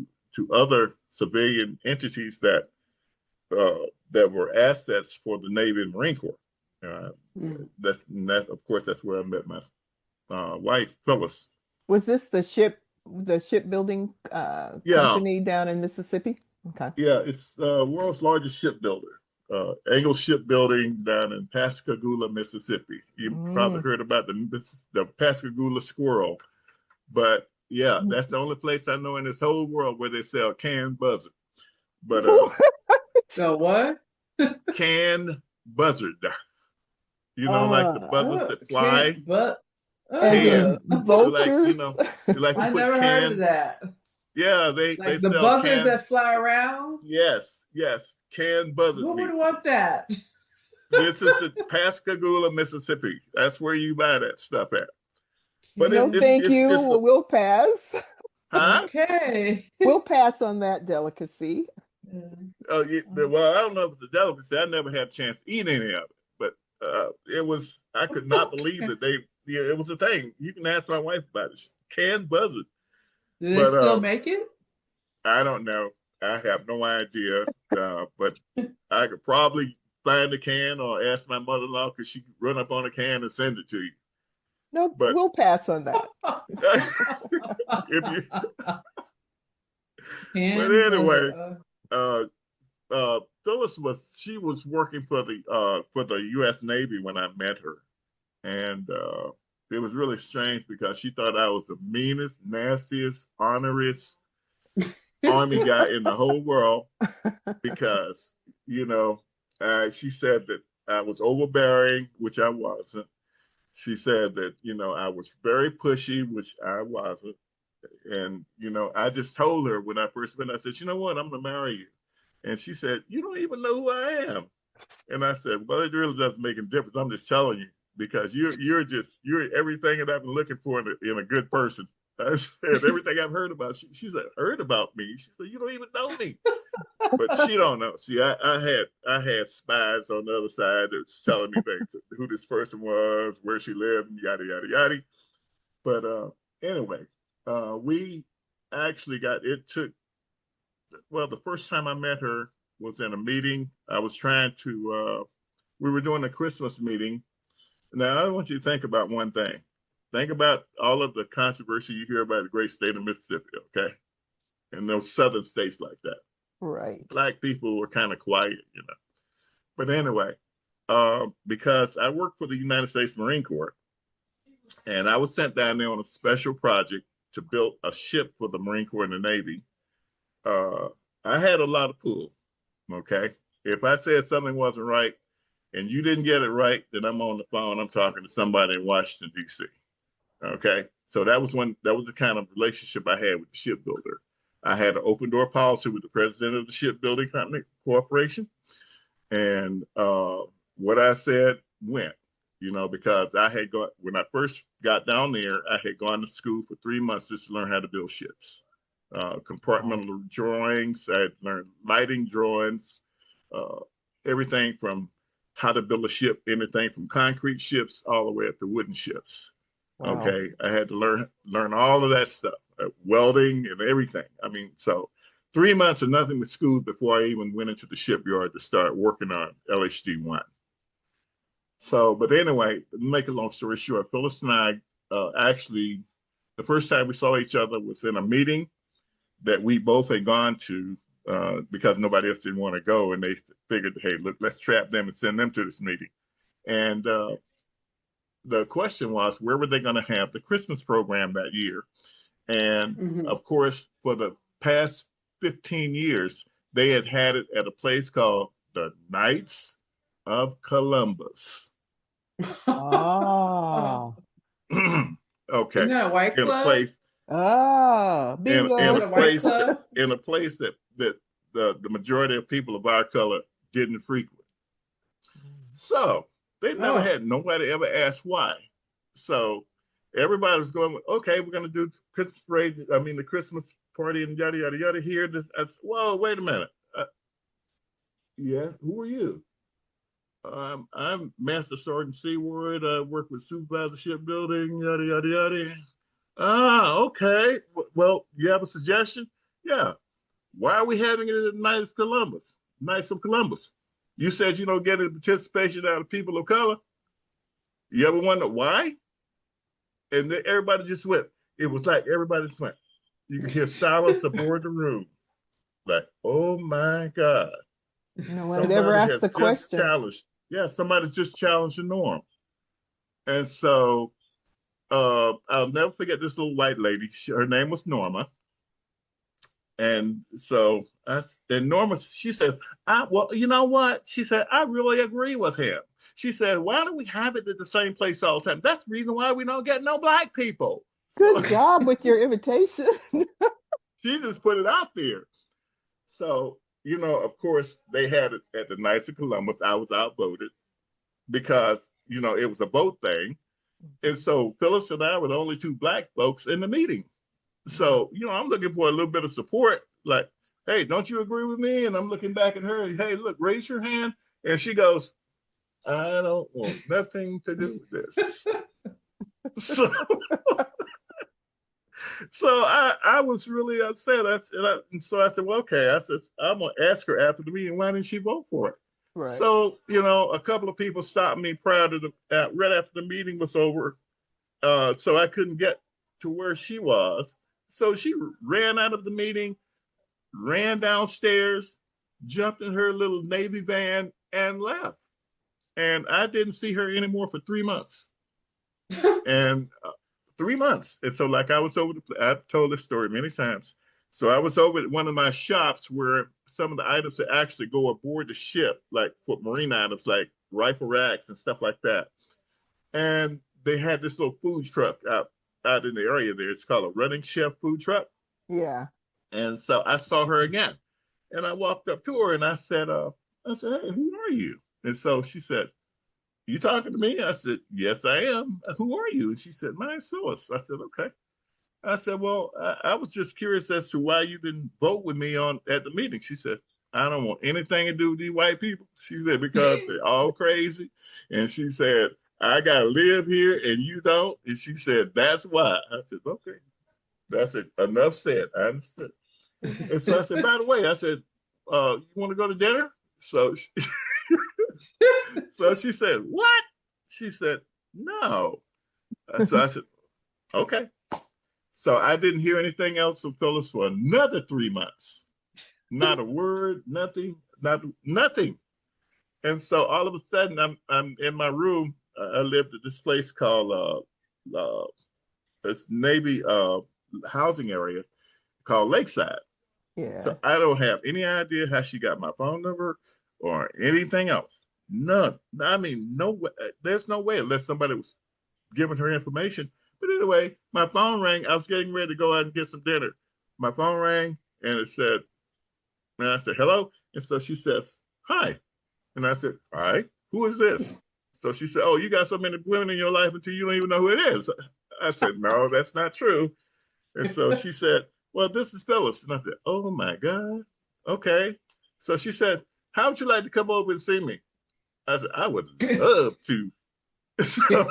other civilian entities that were assets for the Navy and Marine Corps. Uh, mm. that of course that's where I met my wife Phyllis. Was this the shipbuilding Yeah, company down in Mississippi? Okay. yeah, it's the world's largest shipbuilder, Angle Shipbuilding down in Pascagoula, Mississippi. You probably Mm, heard about the Pascagoula squirrel, but Yeah, that's the only place I know in this whole world where they sell canned buzzard. But So what? canned buzzard, like the buzzards that fly. Can't, but As Canned. in They're like, vultures. they like to I put never heard of canned. that. Yeah, they Like the sell buzzards canned. that fly around. Yes, canned buzzard Who would meat. want that? This is the Pascagoula, Mississippi. That's where you buy that stuff at. But No, Canned thank you. it's We'll pass. huh? Okay. We'll pass on that delicacy. Oh, yeah, well, I don't know if it's a delicacy. I never had a chance to eat any of it, but it was. I could not believe that they. Yeah, it was a thing. You can ask my wife about it. Canned buzzard, Do they but still make it? I don't know. I have no idea. But I could probably find a can or ask my mother-in-law because she could run up on a can and send it to you. No, But we'll pass on that. if you, but Canned anyway, buzzard. uh, Phyllis was working for the U.S. Navy when I met her, and it was really strange because she thought I was the meanest, nastiest, honoriest Army guy in the whole world because she said that I was overbearing, which I wasn't. She said that I was very pushy, which I wasn't. And I just told her when I first met, I said, you know what, I'm gonna marry you. And she said, you don't even know who I am. And I said, well, it really doesn't make a difference. I'm just telling you because you're everything that I've been looking for in a good person. I said everything I've heard about. She said, heard about me. She said, you don't even know me. But she don't know. See, I had spies on the other side that was telling me things, who this person was, where she lived, and yada yada yada. But anyway, we actually the first time I met her was in a meeting. I was trying to, we were doing a Christmas meeting. Now, I want you to think about one thing. Think about all of the controversy you hear about the great state of Mississippi, okay? And those southern states like that. Right. Black people were kind of quiet. But anyway, because I worked for the United States Marine Corps, and I was sent down there on a special project to build a ship for the Marine Corps and the Navy. Uh, I had a lot of pull. Okay, if I said something wasn't right and you didn't get it right, then I'm on the phone. I'm talking to somebody in Washington D.C. Okay, so that was the kind of relationship I had with the shipbuilder. I had an open door policy with the president of the shipbuilding company corporation, and what I said went. Because I had gone when I first got down there, I had gone to school for 3 months just to learn how to build ships. Compartmental drawings. I had learned lighting drawings, uh, everything from how to build a ship, anything from concrete ships all the way up to wooden ships. Wow. Okay, I had to learn all of that stuff, welding and everything. I mean, so 3 months of nothing but school before I even went into the shipyard to start working on LHD-1. So, but anyway, to make a long story short, Phyllis and I actually, the first time we saw each other was in a meeting that we both had gone to because nobody else didn't want to go. And they figured, hey, look, let's trap them and send them to this meeting. And the question was, where were they going to have the Christmas program that year? And of course, for the past 15 years, they had it at a place called the Knights of Columbus. Ah. Okay. Isn't that a white In a club? place Ah, in bingo. a white club? in a place that the majority of people of our color didn't frequent. So they never Oh, had nobody ever asked why. So everybody was going, okay, we're gonna do Christmas parade. I mean the Christmas party and yada yada yada here. I said, whoa, wait a minute. Yeah, who are you? I'm Master Sergeant Seaward. I work with Supervisor Shipbuilding, yada, yada, yada. Ah, okay. Well, you have a suggestion? Yeah. Why are we having it at Knights of Columbus? You said you don't get any participation out of people of color. You ever wonder why? And then everybody just went. It was like everybody just went. You could hear silence aboard the room. Like, oh my God. No one had ever asked the question. Somebody just challenged the norm. And so I'll never forget this little white lady. Her name was Norma. And so and Norma, she says, well, you know what? She said, I really agree with him. She said, why do we have it at the same place all the time? That's the reason why we don't get no black people. So Good job with your invitation. she just put it out there. So, of course, they had it at the Knights of Columbus. I was outvoted because, it was a vote thing. And so Phyllis and I were the only two black folks in the meeting. So, I'm looking for a little bit of support. Like, hey, don't you agree with me? And I'm looking back at her. Hey, look, raise your hand. And she goes, I don't want nothing to do with this. So, so I was really upset. And so I said, well, okay. I said, I'm going to ask her after the meeting, why didn't she vote for it? Right. So, a couple of people stopped me prior to right after the meeting was over. So I couldn't get to where she was. So she ran out of the meeting, ran downstairs, jumped in her little Navy van, and left. And I didn't see her anymore for 3 months. And 3 months. And so, like, I've told this story many times. So I was over at one of my shops where some of the items that actually go aboard the ship, like for marine items, like rifle racks and stuff like that. And they had this little food truck out in the area there. It's called a Running Chef food truck. Yeah. And so I saw her again. And I walked up to her and I said, hey, who are you? And so she said, you talking to me? I said, yes, I am. Who are you? And she said, my name's Phyllis. I said, okay. I said, well, I was just curious as to why you didn't vote with me at the meeting. She said, I don't want anything to do with these white people. She said, because they're all crazy. And she said, I got to live here and you don't. And she said, that's why. I said, okay, that's it. Enough said. I understood. And so I said, by the way, I said, you want to go to dinner? So so she said, what? She said, no. So I said, okay. So I didn't hear anything else from Phyllis for another 3 months. Not a word, nothing, nothing. And so all of a sudden, I'm in my room. I lived at this place called this Navy housing area called Lakeside. Yeah. So I don't have any idea how she got my phone number or anything else. None. I mean, no way. There's no way unless somebody was giving her information. But anyway, my phone rang. I was getting ready to go out and get some dinner. My phone rang and and I said, hello. And so she says, hi. And I said, hi, who is this? So she said, oh, you got so many women in your life until you don't even know who it is. I said, no, that's not true. And so she said, well, this is Phyllis. And I said, oh my God. Okay. So she said, how would you like to come over and see me? I said, I would love to. So,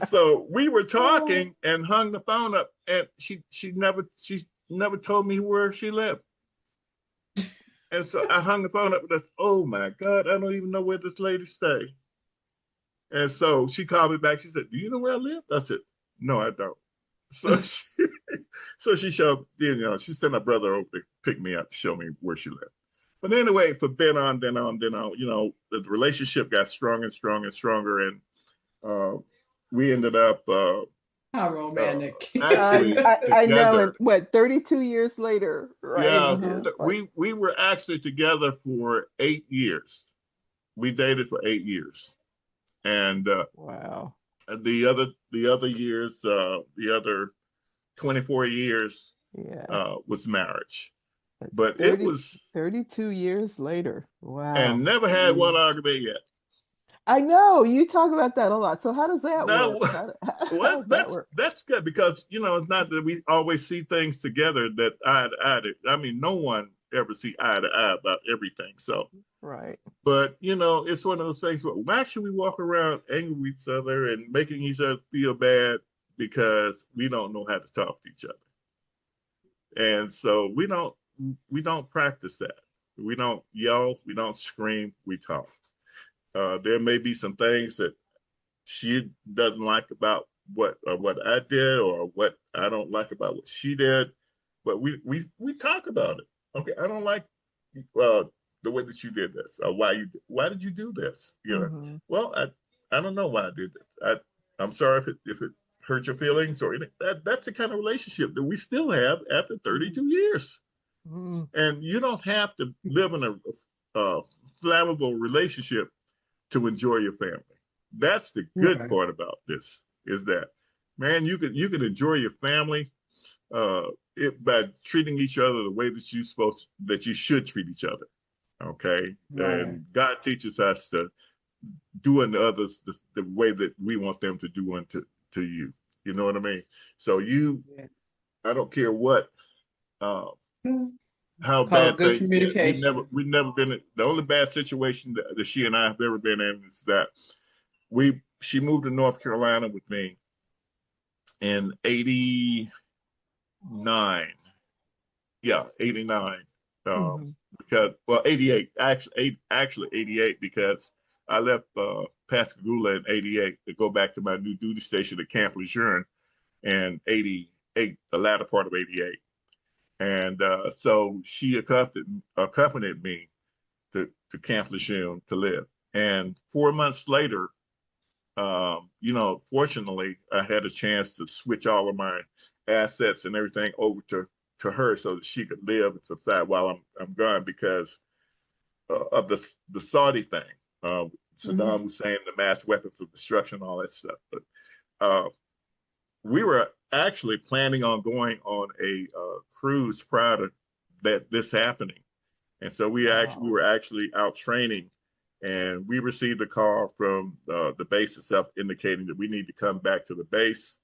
so we were talking and hung the phone up, and she never told me where she lived. And so I hung the phone up and I said, oh my God, I don't even know where this lady stay. And so she called me back. She said, do you know where I live? I said, no, I don't. So she showed, she sent her brother over to pick me up to show me where she lived. But anyway, for then on, the relationship got stronger and stronger and stronger. And we ended up How romantic. actually I know. together. And what, 32 years later, right? Yeah, It's like, we were actually together for 8 years. We dated for 8 years. And wow. the other years, the other 24 years Yeah. was marriage. But But it was 32 years later. and Wow. never had one argument yet. I know you talk about that a lot. So how does that No, work? How well, does that work? that's good because it's not that we always see things together that eye to eye. I mean, no one ever see eye to eye about everything. So, Right. but it's one of those things. Where, why should we walk around angry with each other and making each other feel bad because we don't know how to talk to each other? And so we don't practice that. We don't yell. We don't scream. We talk. There may be some things that she doesn't like about what I did or what I don't like about what she did, but we talk about it. Okay, I don't like the way that you did this, or why did you do this? Mm-hmm. Well, I don't know why I did this. I'm sorry if it hurt your feelings or anything. That's the kind of relationship that we still have after 32 years. Mm. And you don't have to live in a flammable relationship to enjoy your family. That's the good Right. part about this is that, man, you can enjoy your family by treating each other the way that you should treat each other. Okay, Right. and God teaches us to do unto others the way that we want them to do unto you. You know what I mean? So Yeah. I don't care what uh, Hmm. how Called bad good things get. communication. We've never been in, the only bad situation that she and I have ever been in is that she moved to North Carolina with me in '89. Yeah, '89. Hmm. Because well, '88 actually '88 because I left Pascagoula in '88 to go back to my new duty station at Camp Lejeune in '88, the latter part of '88. And so she accompanied me to Camp Lejeune to live. And 4 months later, fortunately, I had a chance to switch all of my assets and everything over to her so that she could live and subside while I'm gone because of the Saudi thing, Hmm. Saddam Hussein, the mass weapons of destruction, all that stuff. But uh, we were actually planning on going on a cruise prior to this happening. And so we Wow. were actually out training, and we received a call from the base itself indicating that we need to come back to the base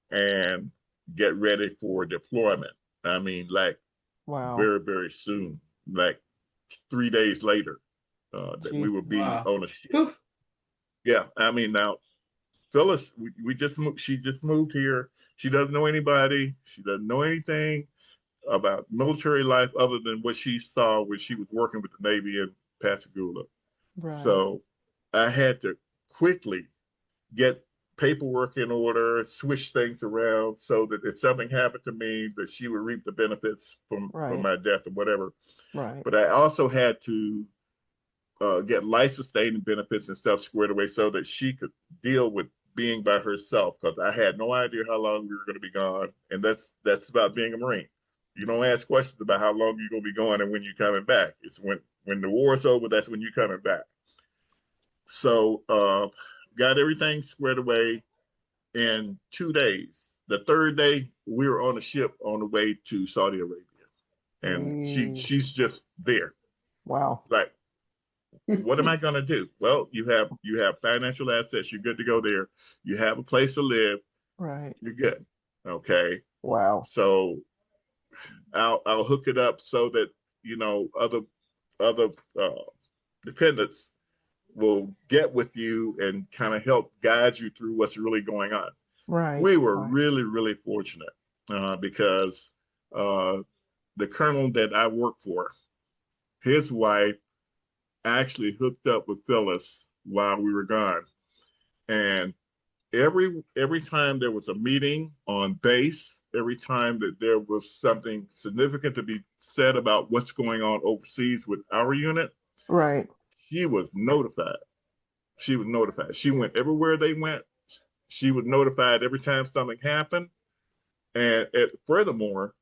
and get ready for deployment. I mean, like Wow. very very soon, like 3 days later, that we Gee. will be Wow. on a ship. Poof. Yeah, I mean now Phyllis, we just moved, she just moved here. She doesn't know anybody. She doesn't know anything about military life other than what she saw when she was working with the Navy in Pascagoula. Right. So I had to quickly get paperwork in order, switch things around so that if something happened to me, that she would reap the benefits from Right. my death or whatever. Right. But I also had to get life sustaining benefits and stuff squared away so that she could deal with being by herself because I had no idea how long we were going to be gone, and that's about being a Marine. You don't ask questions about how long you're going to be gone and when you're coming back. It's when the war's over, that's when you're coming back. So got everything squared away in 2 days. The third day, we were on a ship on the way to Saudi Arabia, and Mm. she's just there, Wow. like what am I going to do? Well, you have financial assets. You're good to go there. You have a place to live. Right. You're good. Okay. Wow. So I'll hook it up so that other uh, dependents will get with you and kind of help guide you through what's really going on. Right. We were Right. really really fortunate because uh, the colonel that I work for, his wife actually hooked up with Phyllis while we were gone. And every time there was a meeting on base, every time that there was something significant to be said about what's going on overseas with our unit, Right. she was notified. She was notified. She went everywhere they went. She was notified every time something happened. And furthermore,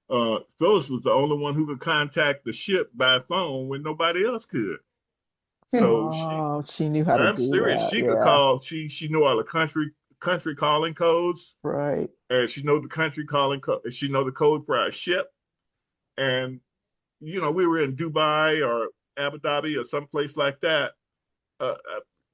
Phyllis was the only one who could contact the ship by phone when nobody else could. So Oh, she knew how to I'm do serious. that. She could Yeah. call. She knew all the country calling codes, Right. and she know the country calling code. She know the code for our ship. And we were in Dubai or Abu Dhabi or someplace like that.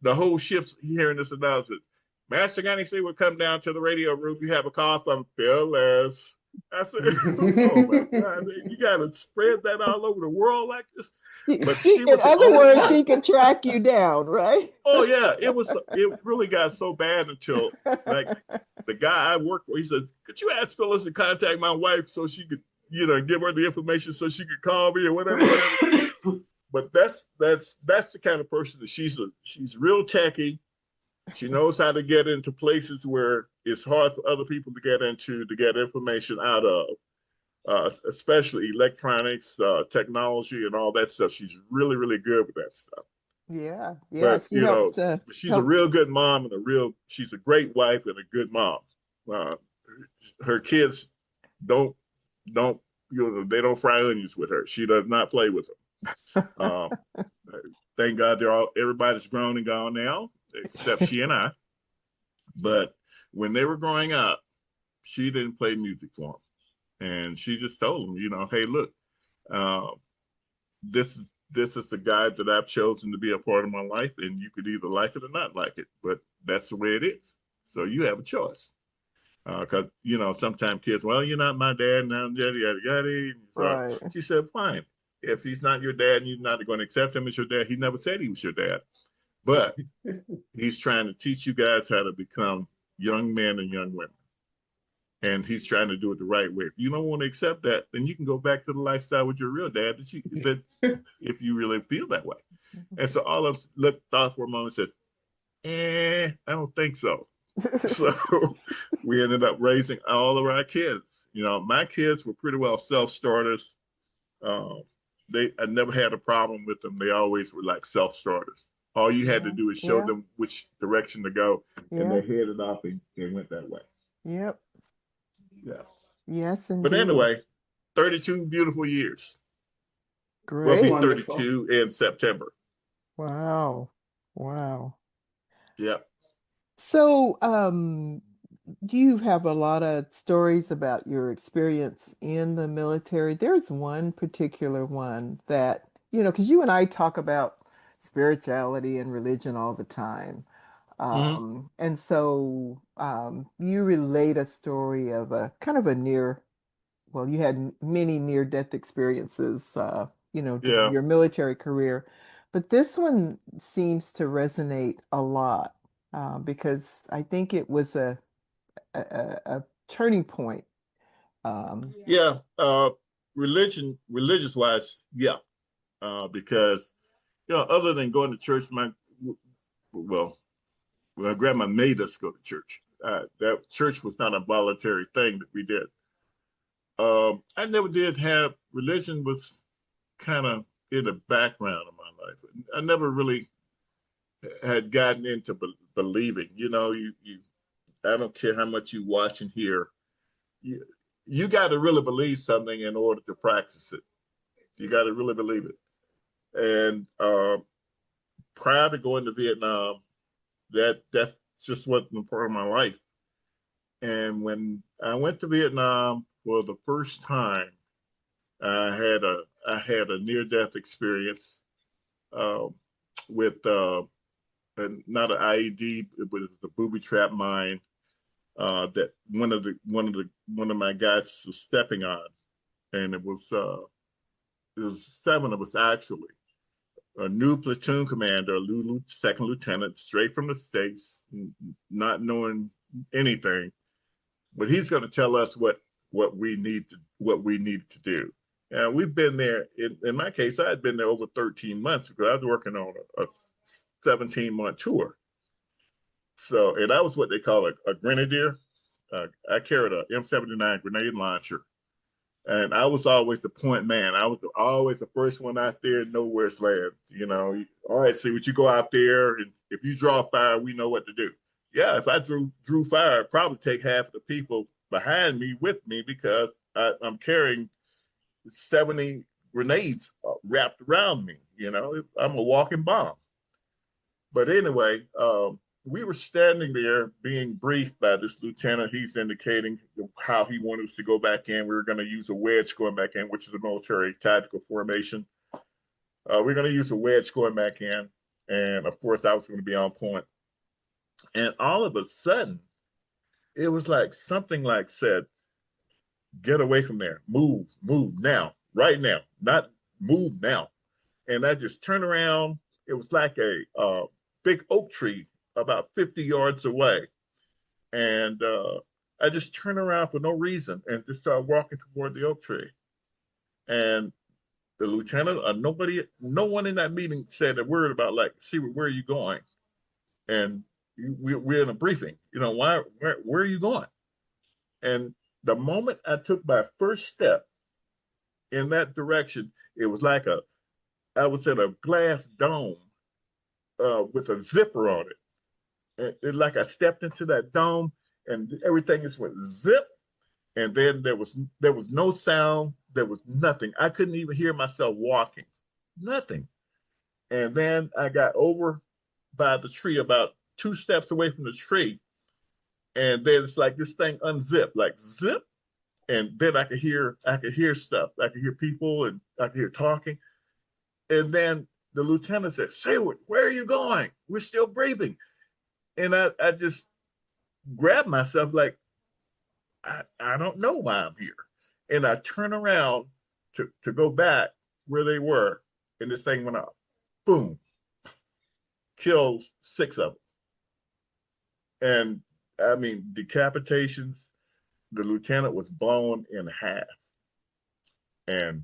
The whole ship's hearing this announcement. Master Gansey will come down to the radio room. You have a call from Phyllis. I said, "Oh my God, man, you got to spread that all over the world like this." But she In was the other only words, one. she can track you down, right? Oh yeah, it really got so bad until like the guy I worked for, he said, "Could you ask Phyllis to contact my wife so she could, give her the information so she could call me or whatever, whatever." But that's the kind of person that she's real techy. She knows how to get into places where it's hard for other people to get into to get information out of, especially electronics, technology, and all that stuff. She's really really good with that stuff. Yeah, yeah. But She helped she's a help. real good mom and she's a great wife and a good mom. Uh, her kids don't don't they don't fry onions with her. She does not play with them. Thank God everybody's grown and gone now, except she and I. But when they were growing up, she didn't play music for them, and she just told them, hey, look, uh, this is the guy that I've chosen to be a part of my life, and you could either like it or not like it, but that's the way it is. So you have a choice. Because sometimes kids, well, you're not my dad, now yada yada yada. So Right. she said, fine. If he's not your dad and you're not going to accept him as your dad, he never said he was your dad, but he's trying to teach you guys how to become young men and young women, and he's trying to do it the right way. If you don't want to accept that, then you can go back to the lifestyle with your real dad that if you really feel that way. And so all of us thought for a moment and said, I don't think so. So we ended up raising all of our kids. My kids were pretty well self-starters. Um, I never had a problem with them. They always were like self-starters. All you had to Yeah, do is show yeah, them which direction to go, and yeah. they headed off and went that way. Yep. Yeah. Yes, But indeed. anyway, 32 beautiful years. We'll be Great. Wonderful. 32 in September. Wow. Wow. Yeah. So, you have a lot of stories about your experience in the military. There's one particular one that, because you and I talk about spirituality and religion all the time. Mm-hmm. And so you relate a story of a kind of a well, you had many near-death experiences, during Yeah. your military career, but this one seems to resonate a lot because I think it was a turning point. Um, Yeah. Religious wise, yeah. Because, other than going to church, well, my grandma made us go to church. That church was not a voluntary thing that we did. I never did have religion was kind of in the background of my life. I never really had gotten into believing. I don't care how much you watch and hear. You, you got to really believe something in order to practice it. You got to really believe it. And prior to going to Vietnam, that's just wasn't a part of my life. And when I went to Vietnam for the first time, I had a near death experience uh, with not an IED, it was the booby trap mine that one of my guys was stepping on, and it was seven of us actually. A new platoon commander, second lieutenant, straight from the States, not knowing anything, but he's going to tell us what we need to do. And we've been there. In my case, I had been there over 13 months because I was working on a 17-month tour. So, and that was what they call a grenadier. I carried a M79 grenade launcher, and I was always the point man. I was always the first one out there, know where it's land. All right, see, what you go out there, and if you draw fire, we know what to do. Yeah, if I drew fire, I'd probably take half of the people behind me with me because I'm carrying 70 grenades wrapped around me. I'm a walking bomb. But anyway, we were standing there being briefed by this lieutenant. He's indicating how he wanted us to go back in. We were going to use a wedge going back in, which is a military tactical formation. We're going to use a wedge going back in. And of course, I was going to be on point. And all of a sudden, it was like something like said, get away from there. Move now, right now, not move now. And I just turned around. It was like a big oak tree about 50 yards away. And I just turned around for no reason and just started walking toward the oak tree. And the lieutenant, no one in that meeting said a word about like, see, where are you going? And we're in a briefing. Where are you going? And the moment I took my first step in that direction, it was like I was in a glass dome, with a zipper on it. Like I stepped into that dome, and everything just went zip. And then there was no sound. There was nothing. I couldn't even hear myself walking. Nothing. And then I got over by the tree, about 2 steps away from the tree, and then it's like this thing unzipped, like zip, and then I could hear stuff. I could hear people, and I could hear talking. And then the lieutenant said, "Sayward, where are you going? We're still breathing." And I just grabbed myself like, I don't know why I'm here. And I turn around to go back where they were, and this thing went off. Boom, killed 6 of them. And I mean, decapitations, the lieutenant was blown in half. And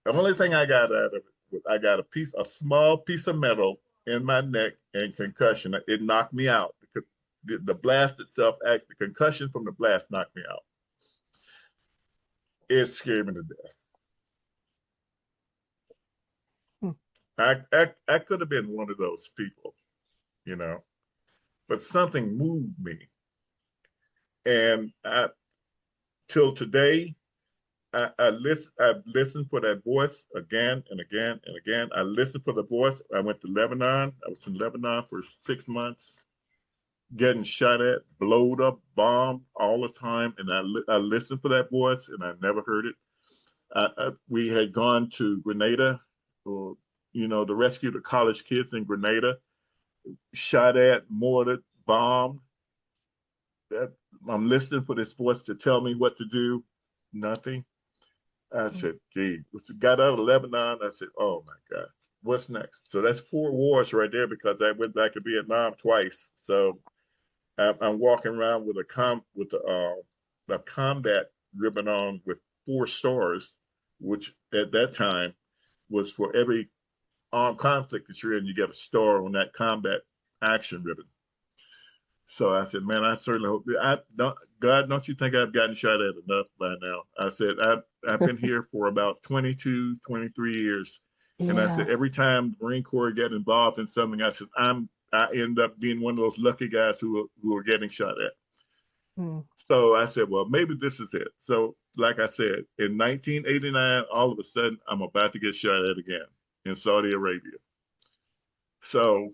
the only thing I got out of it was I got a small piece of metal in my neck and concussion. It knocked me out. The blast itself, the concussion from the blast knocked me out. It scared me to death. Hmm. I could have been one of those people, you know, but something moved me. And till today, I listened for that voice again and again and again. I listened for the voice. I went to Lebanon. I was in Lebanon for 6 months, getting shot at, blowed up, bombed all the time. And I listened for that voice, and I never heard it. We had gone to Grenada, or to rescue the college kids in Grenada, shot at, mortared, bombed. That I'm listening for this voice to tell me what to do. Nothing. I said, gee, got out of Lebanon. I said, oh my God, what's next? So that's 4 wars right there, because I went back to Vietnam twice. So I'm walking around with a combat ribbon on with 4 stars, which at that time was for every armed conflict that you're in, you get a star on that combat action ribbon. So I said, man, I certainly hope God, don't you think I've gotten shot at enough by now? I said, I've been here for about 22, 23 years. And I said, Yeah. every time the Marine Corps get involved in something, I said, I end up being one of those lucky guys who are getting shot at. Hmm. So I said, well, maybe this is it. So like I said, in 1989, all of a sudden, I'm about to get shot at again in Saudi Arabia. So,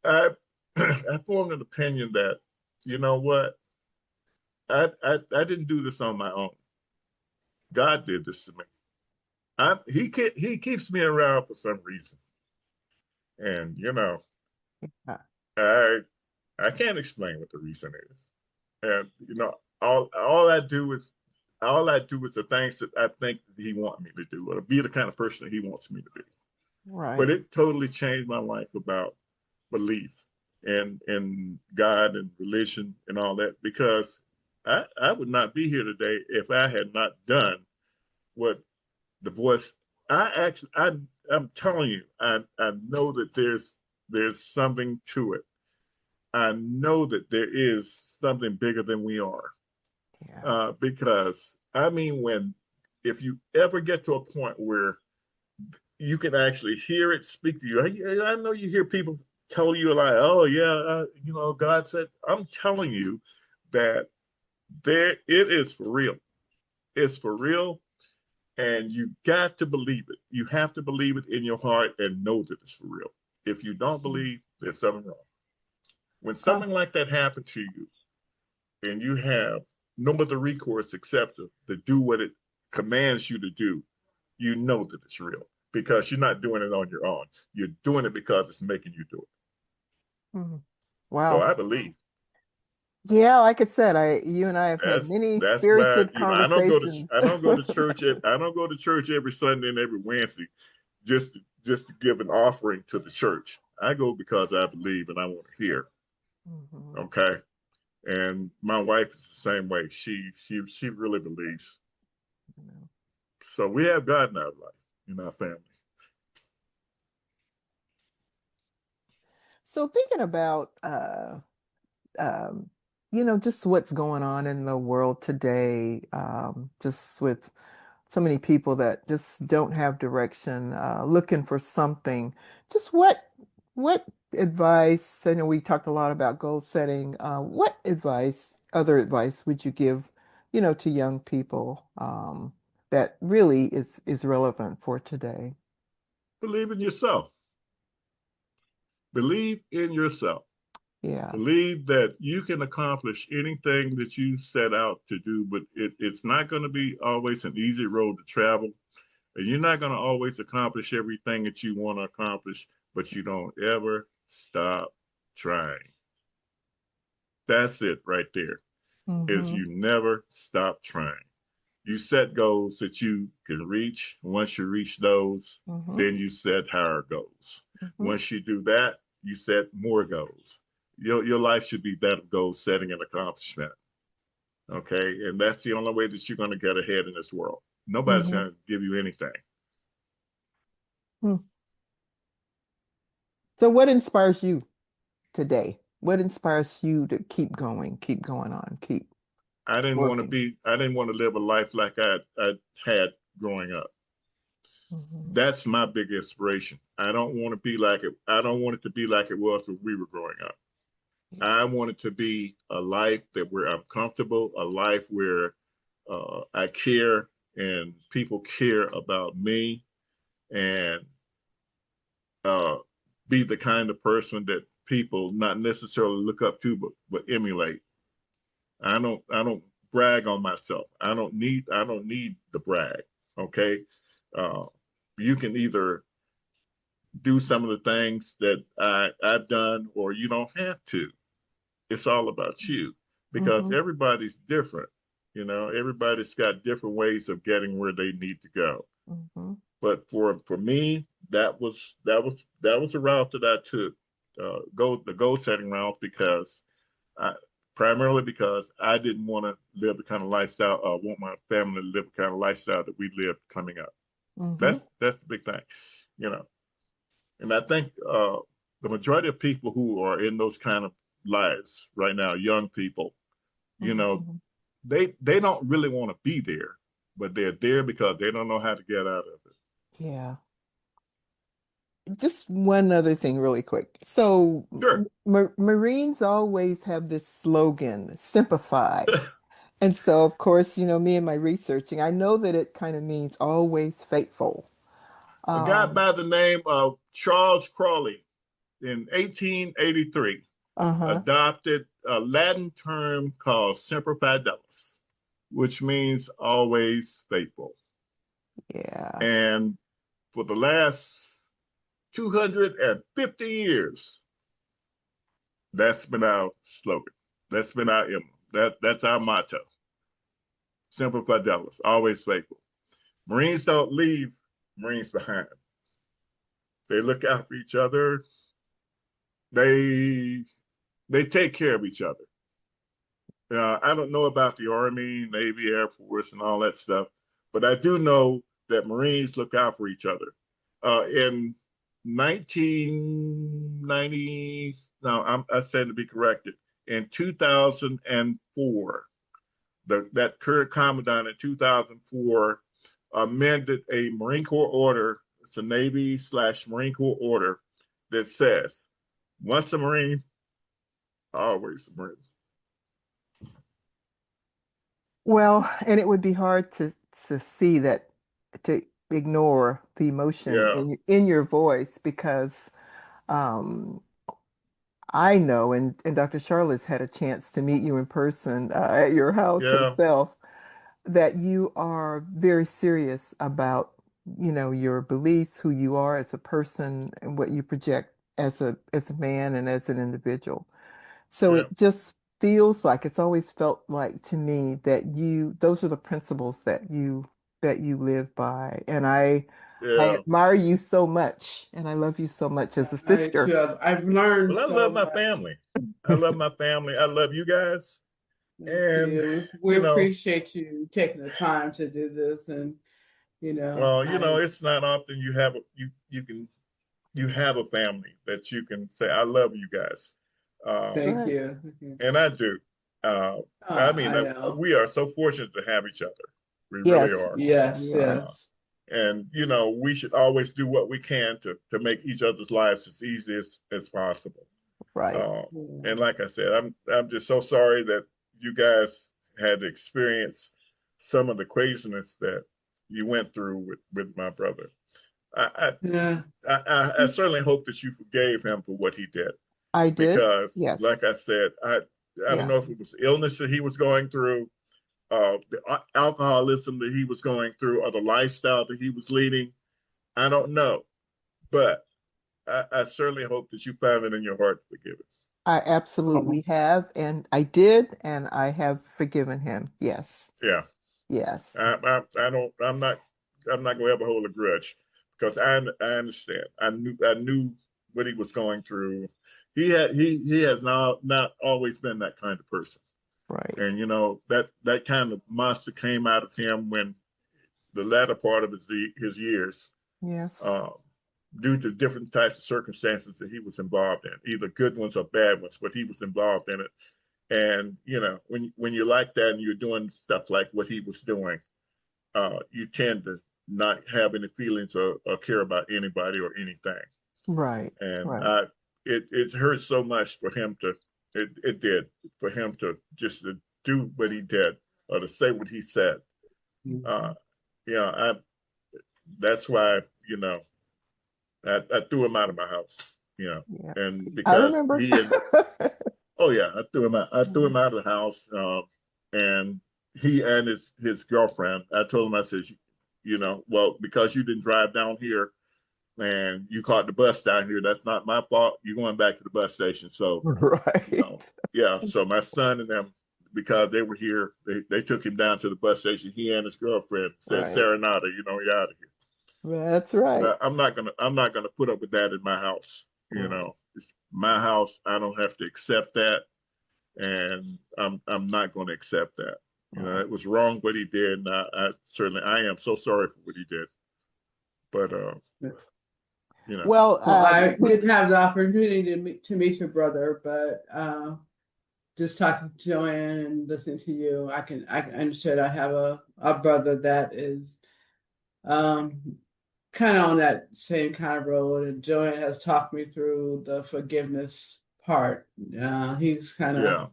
I I formed an opinion that, you know what, I didn't do this on my own. God did this to me. He keeps me around for some reason, and Yeah. I I can't explain what the reason is. And all I do is the things that I think that He wants me to do, or be the kind of person that He wants me to be. But Right. it totally changed my life about belief in God and religion and all that, because I would not be here today if I had not done what the voice. I'm telling you, I know that there's something to it. I know that there is something bigger than we are. Yeah. Because I mean, if you ever get to a point where you can actually hear it speak to you. I know you hear people tell you like, "Oh yeah, God said." I'm telling you that it is for real. It's for real, and you got to believe it. You have to believe it in your heart and know that it's for real. If you don't Hmm. believe, there's something wrong. When Oh, something like that happened to you, and you have no other recourse except to do what it commands you to do, you know that it's real, because you're not doing it on your own. You're doing it because it's making you do it. hmm. So Wow. I believe Yeah, like I said, you and I have had many that's why spirited conversations. I don't go to church. I don't go to church every Sunday and every Wednesday just to give an offering to the church. I go because I believe and I want to hear. Mhm. Okay, and my wife is the same way. She really believes. You know. So we have God in our life, in our family. So thinking about um, just what's going on in the world today, just with so many people that just don't have direction, looking for something. Just what advice? I know we talked a lot about goal setting. What advice, other advice, would you give, to young people, that really is relevant for today? Believe in yourself. Believe in yourself. Yeah. Believe that you can accomplish anything that you set out to do, but it's not going to be always an easy road to travel. And you're not going to always accomplish everything that you want to accomplish, but you don't ever stop trying. That's it right there, is Mm-hmm. you never stop trying. You set goals that you can reach. Once you reach those, Mm-hmm. then you set higher goals. Mm-hmm. Once you do that, you set more goals. Your life should be that of goal setting and accomplishment. Okay. And that's the only way that you're going to get ahead in this world. Nobody's Mm-hmm. going to give you anything. Hmm. So what inspires you today? What inspires you to keep going on, keep working? I didn't want to live a life like I had growing up. Mm-hmm. That's my big inspiration. I don't want to be like it. I don't want it to be like it was when we were growing up. I want it to be a life that where I'm comfortable, a life where I care and people care about me, and uh, be the kind of person that people not necessarily look up to, but emulate. I don't brag on myself. I don't need the brag. Okay. Uh, you can either do some of the things that I've done, or you don't have to. It's all about you, because Mm-hmm. everybody's different. Everybody's got different ways of getting where they need to go. Mm-hmm. But for me, that was a route that I took, the goal setting route, because I, primarily because I didn't want to live the kind of lifestyle. Want my family to live the kind of lifestyle that we lived coming up. Mm-hmm. That's the big thing, you know. And I think the majority of people who are in those kind of lives right now, young people, you know, Mm-hmm. they don't really want to be there, but they're there because they don't know how to get out of it. Yeah. Just one other thing, really quick. So, Sure. Marines always have this slogan, simplify. And so, of course, me and my researching, I know that it kind of means always faithful. A guy Um, by the name of Charles Crawley in 1883 uh-huh. adopted a Latin term called semper fidelis, which means always faithful. Yeah. And for the last 250 years, that's been our slogan. That's been our emblem. That's our motto. Semper fidelis, always faithful. Marines don't leave Marines behind. They look out for each other. They they take care of each other. I don't know about the Army, Navy, Air Force, and all that stuff, but I do know that Marines look out for each other. In 1990, no, I said to be corrected. In 2004, that current commandant in 2004 amended a Marine Corps order. It's a Navy/Marine Corps order that says, once a Marine, always a Marine. Well, and it would be hard to see that, to ignore the emotion Yeah, in your voice because um, I know, and Dr. Charlotte's had a chance to meet you in person at your house yeah, herself, that you are very serious about, your beliefs, who you are as a person, and what you project as a man and as an individual. So yeah, it just feels like, it's always felt like to me that those are the principles that you live by. And I yeah. admire you so much, and I love you so much as a I sister. too. I've learned Well, I love so my much. family. I love my family. I love you guys. Me And, too. We you know, appreciate you taking the time to do this, and well, I it's not often you have you have a family that you can say, I love you guys. Um, thank Right. you. and I do. Uh, I mean, I know. we are so fortunate to have each other. We really Yes. are. Yes, Yeah. yes. And we should always do what we can to make each other's lives as easy as possible. Right. Uh, and like I said, I'm just so sorry that you guys had to experience some of the craziness that you went through with my brother. I, Yeah. I certainly hope that you forgave him for what he did, I did. because, Yes. like I said, I don't Yeah. know if it was illness that he was going through, the alcoholism that he was going through, or the lifestyle that he was leading. I don't know, but I certainly hope that you found it in your heart to forgive us. I Oh, absolutely have, and I did, and I have forgiven him. Yes. Yeah, Yes. I don't. I'm not going to ever hold a grudge, because I understand. I knew what he was going through. He has not always been that kind of person, Right. and that kind of monster came out of him when the latter part of his years, Yes. uh, due to different types of circumstances that he was involved in, either good ones or bad ones, but he was involved in it. And when you're like that and you're doing stuff like what he was doing, you tend to not have any feelings or care about anybody or anything. Right. And Right. it hurt so much for him to it did for him to just to do what he did, or to say what he said. Uh, mhm. I that's why I threw him out of my house. Yeah. And I because remember. he had oh yeah, I threw him out. I threw him out of the house, and he and his girlfriend. I told him, I said, well, because you didn't drive down here and you caught the bus down here, that's not my fault. You're going back to the bus station. So, Right. yeah. So my son and them, because they were here, they took him down to the bus station. He and his girlfriend said, Right. "Serenata, you're out of here." That's right. But I'm not gonna put up with that in my house. Right. It's my house. I don't have to accept that, and I'm not going to accept that. Right. It was wrong what he did, and I am so sorry for what he did. But you know, Well, Well, I we, didn't have the opportunity to meet your brother, but just talking to Joanne and listening to you, I can understand. I have a brother that is um kind of on that same kind of road, and Joanne has talked me through the forgiveness part. He's kind of yeah,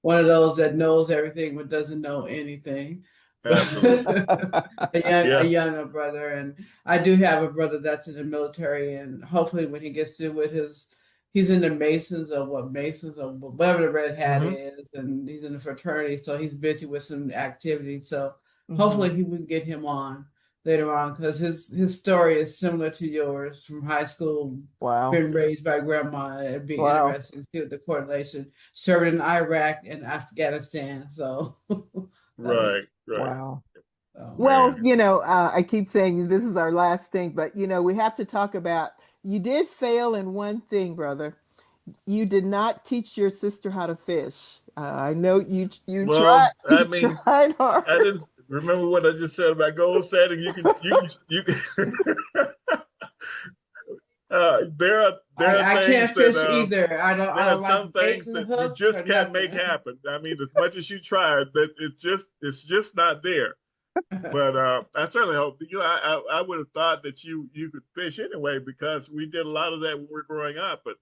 one of those that knows everything but doesn't know anything. But absolutely, a yeah, younger brother, and I do have a brother that's in the military, and hopefully when he gets through with he's in the Masons or whatever the red hat hmm is, and he's in the fraternity, so he's busy with some activities. So Mhm. hopefully he will get him on later on, because his story is similar to yours from high school, Wow. been raised by grandma. It'd be Wow. interesting to see what the correlation, serving in Iraq and Afghanistan. So that was right, right, Wow. Well, man, I keep saying this is our last thing, but we have to talk about you did fail in one thing, brother. You did not teach your sister how to fish. I know you tried Well, I you mean, tried I hard. didn't remember what I just said about goal setting. You can there are I things can't that fish either. I there are don't like some bait things and that you hooks or just can't make nothing. happen. I mean, as much as you try, that it's just not there. But I certainly hope. I would have thought that you could fish anyway, because we did a lot of that when we were growing up. But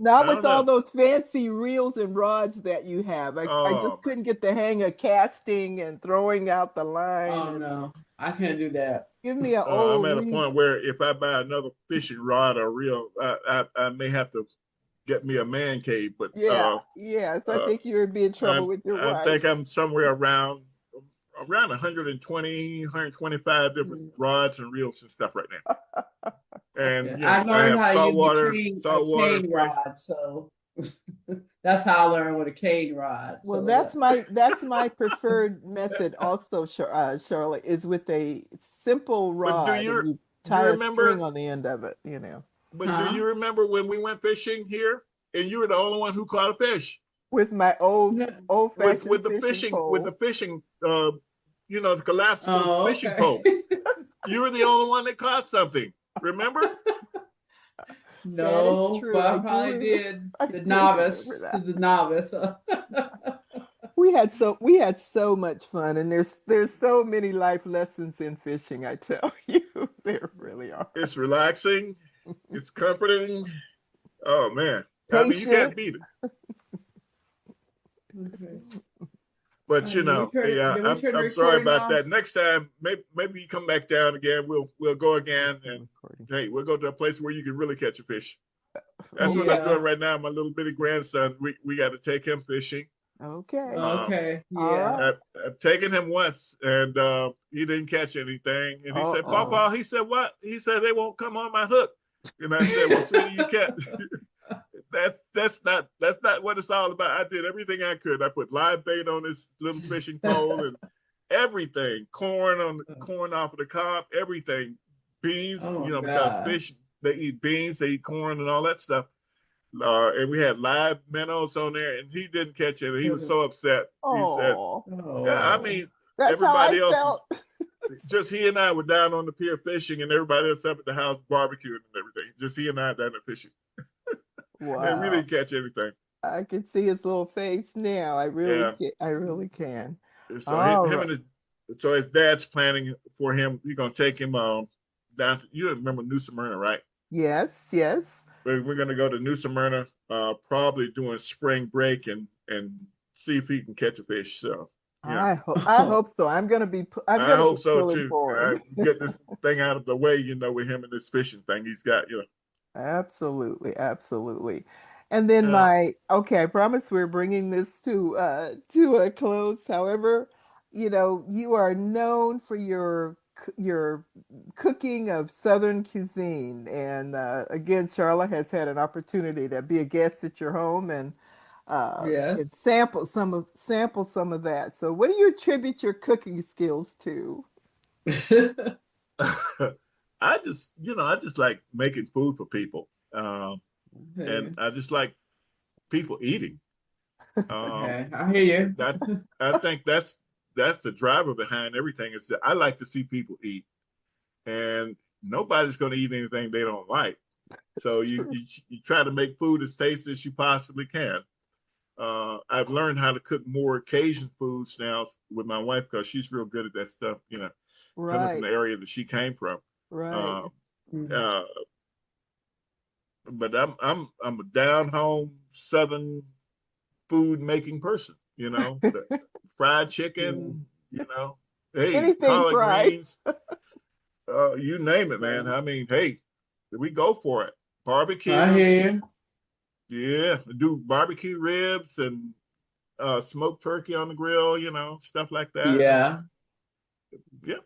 Not I don't with all know. those fancy reels and rods that you have. I Oh just my! couldn't get the hang of casting and throwing out the line Oh and no, I can't do that. give me an I'm old at a reel. point where if I buy another fishing rod or reel, I may have to get me a man cave. But Yeah, yes, I uh, think you would be in trouble with your I think wife. I'm somewhere around 120, 125 different Mm. rods and reels and stuff right now. Yeah, And I I learned have how to use a saltwater cane fresh. rod, so that's how I learned with a cane rod. Well, So that's my preferred method also, Charlotte, is with a simple But do rod and you you you tie a string remember? on the end of it. But do huh? you remember when we went fishing here, and you were the only one who caught a fish With my old No. old-fashioned with fishing the pole. fishing the collapsible Oh, fishing okay. pole? You were the only one that caught something. Remember? That is No, true. but I I do probably remember. did I do remember that. the novice. We we had so much fun, and there's so many life lessons in fishing, I tell you. There really are. It's relaxing. It's comforting. Oh man. I mean, you can't Patience. beat it. Okay. But you know, yeah, Did we turn the I'm sorry recording about off? that. Next time, maybe you come back down again. We'll go again, and hey, we'll go to a place where you can really catch a fish. That's what I'm Okay. doing Yeah. right now. My little bitty grandson, we got to take him fishing. Okay. Okay. All Yeah. right. I've taken him once, and he didn't catch anything. And he said, Uh-oh. "Papa," he said, "What?" He said, "They won't come on my hook." And I said, "Well, sweetie, you can't." That's not what it's all about. I did everything I could. I put live bait on this little fishing pole and everything, corn off of the cob, everything, beans, Oh you my know, because God. fish they eat beans, they eat corn and all that stuff. And we had live minnows on there, and he didn't catch it. He was so upset. He said, Oh, "Yeah, I Oh. mean, that's how I everybody else was felt. just he and I were down on the pier fishing, and everybody else up at the house barbecuing and everything. Just he and I down there fishing, and we Wow. didn't catch anything." I can see his little face now. Yeah. I really can. So All him right. and his dad's planning for him. He's gonna take him down to, you remember New Smyrna, right? Yes, yes. We're gonna go to New Smyrna probably during spring break and see if he can catch a fish. So yeah, I Oh. hope so. I'm I gonna be hope so pulling too. for him. Get this thing out of the way, you know, with him and this fishing thing he's got. You know, Absolutely, absolutely. And then yeah. okay, I promise we're bringing this to a close. However, you are known for your cooking of Southern cuisine. And again, Charlotte has had an opportunity to be a guest at your home Yes. and sample some of that. So what do you attribute your cooking skills to? I just like making food for people, and Okay. I just like people eating. Um, Okay. I hear that you. I think that's the driver behind everything. Is that I like to see people eat, and nobody's going to eat anything they don't like. It's So true. you try to make food as tasty as you possibly can. I've learned how to cook more Cajun foods now with my wife because she's real good at that stuff. You know, coming from Right, the area that she came from. right. Um, Mhm. uh, but I'm a down home Southern food making person. You know, the fried Yeah. chicken. You know, hey, Anything collard fried. greens. You name it, man. I mean, hey, we go for it. I Barbecue. hear you. Yeah, do barbecue ribs and smoked turkey on the grill. You know, stuff like that. Yeah. Yeah,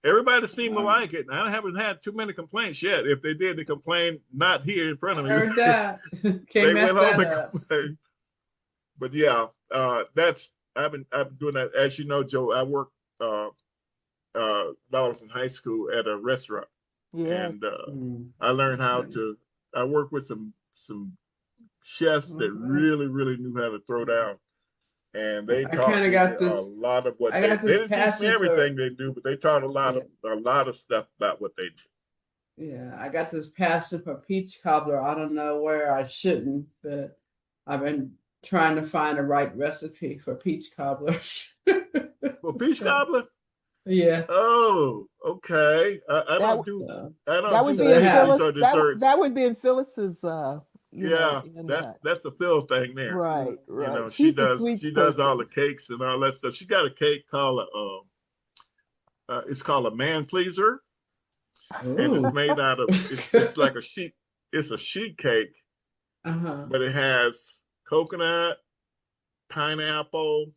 everybody seemed to Um, like it. I haven't had too many complaints yet. If they did, they complained not here in front I of me. heard that. Can't They mess went home that and up. complained. But yeah, that's I've been doing that. As you know, Joe, I worked while I was in high school at a restaurant, Yes. and Mm. I learned how Okay. to. I worked with some chefs that Okay. really knew how to throw down, and they I taught kind of me got a this. lot of what I got they this didn't teach me passion for. everything they do, but they taught Yeah. a lot of stuff about what they do. Yeah. I got this passion for peach cobbler. I don't know where I shouldn't, but I've been trying to find the right recipe for peach cobbler. Well, peach So, cobbler. yeah. Oh, okay. That So, I that don't would do so be they in pastries have. Phyllis. or desserts. That would be in Phyllis's in That's a Phil thing there. right, You right. know, She's the sweets she does all the person. cakes and all that stuff. She got a cake called it's called a man pleaser, and it's Oh. made out of it's like a sheet. It's a sheet cake, Uh-huh. but it has coconut, pineapple,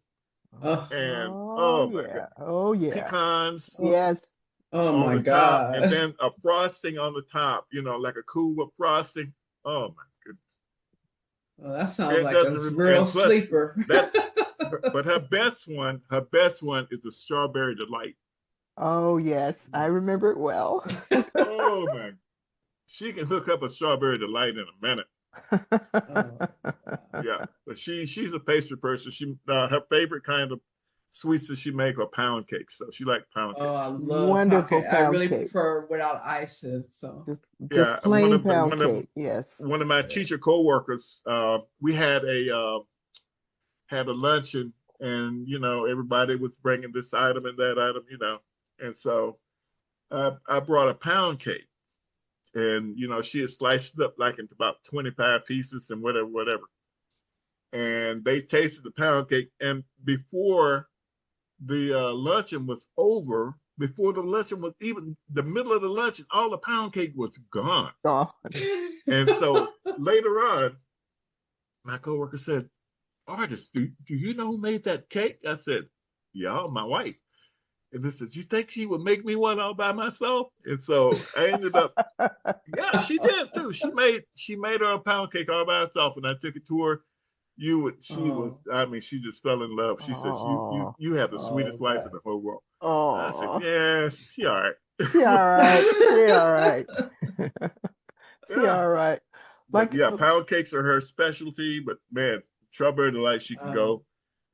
Oh. and Oh oh my god, yeah. Oh yeah. pecans Oh. Yes. Oh on my the top, and God. then a frosting on the top. You know, like a cool whip frosting. Oh my goodness, Well, that sounds it like a doesn't. real And plus, sleeper. that's but her best one is the strawberry delight. Oh yes. I remember it well. Oh my, she can hook up a strawberry delight in a minute. Oh, Yeah, but she's a pastry person. Her favorite kind of sweets that she make are pound cakes. So she likes pound oh, I cakes. love pound Wonderful cake. I pound really cakes. prefer without ices. So, Just Yeah, and plain pound cake. Yes. one of my teacher coworkers, we had had a luncheon, and everybody was bringing this item and that item, and so I brought a pound cake, and she had sliced it up like into about 25 pieces and whatever. And they tasted the pound cake, and before the luncheon was over, before the luncheon was even the middle of the luncheon, all the pound cake was gone. Oh. And so later on, my coworker said, "Artist, do you know who made that cake?" I said, "Yeah, my wife." And they said, "You think she would make me one all by myself?" And so I ended up, yeah, she did too. She made her a pound cake all by herself, and I took it to her. She just fell in love. She says, you have the sweetest wife in the whole world. I said, yeah, she all right. She all right. She all right. She Yeah. all right. But yeah, pound cakes are her specialty, but man, Strawberry Delight, she can go.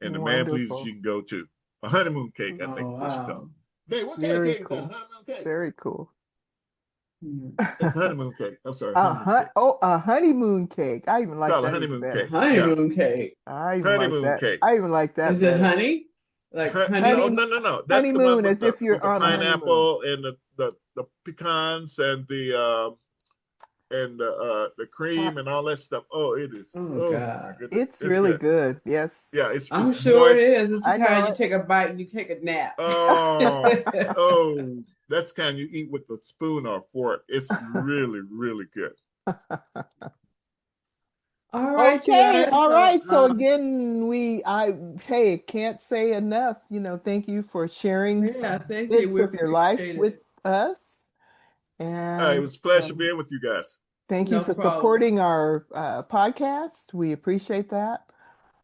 And the Man Pleaser, she can go too. A honeymoon cake, I think is what she called. Hey, what kind of cake is that? Honeymoon cake? Very cool. It's honeymoon cake. I'm sorry. A honeymoon cake. I even like that. Honeymoon cake. Honeymoon cake. I even honeymoon like that. cake. I even like that. Is it honey? Like honey? No. That's honeymoon, the one with as if you're with the on pineapple and the pecans and the cream and all that stuff. Oh, it is. Oh God. It's really good. Yes. Yeah, I'm sure moist. it is. It's the kind you take a bite and you take a nap. Oh, that's the kind you eat with a spoon or a fork. It's really, really good. All right. Okay. All right. So again, can't say enough. Thank you for sharing bits of your life with us. And it was a pleasure being with you guys. Thank you for supporting our podcast. We appreciate that.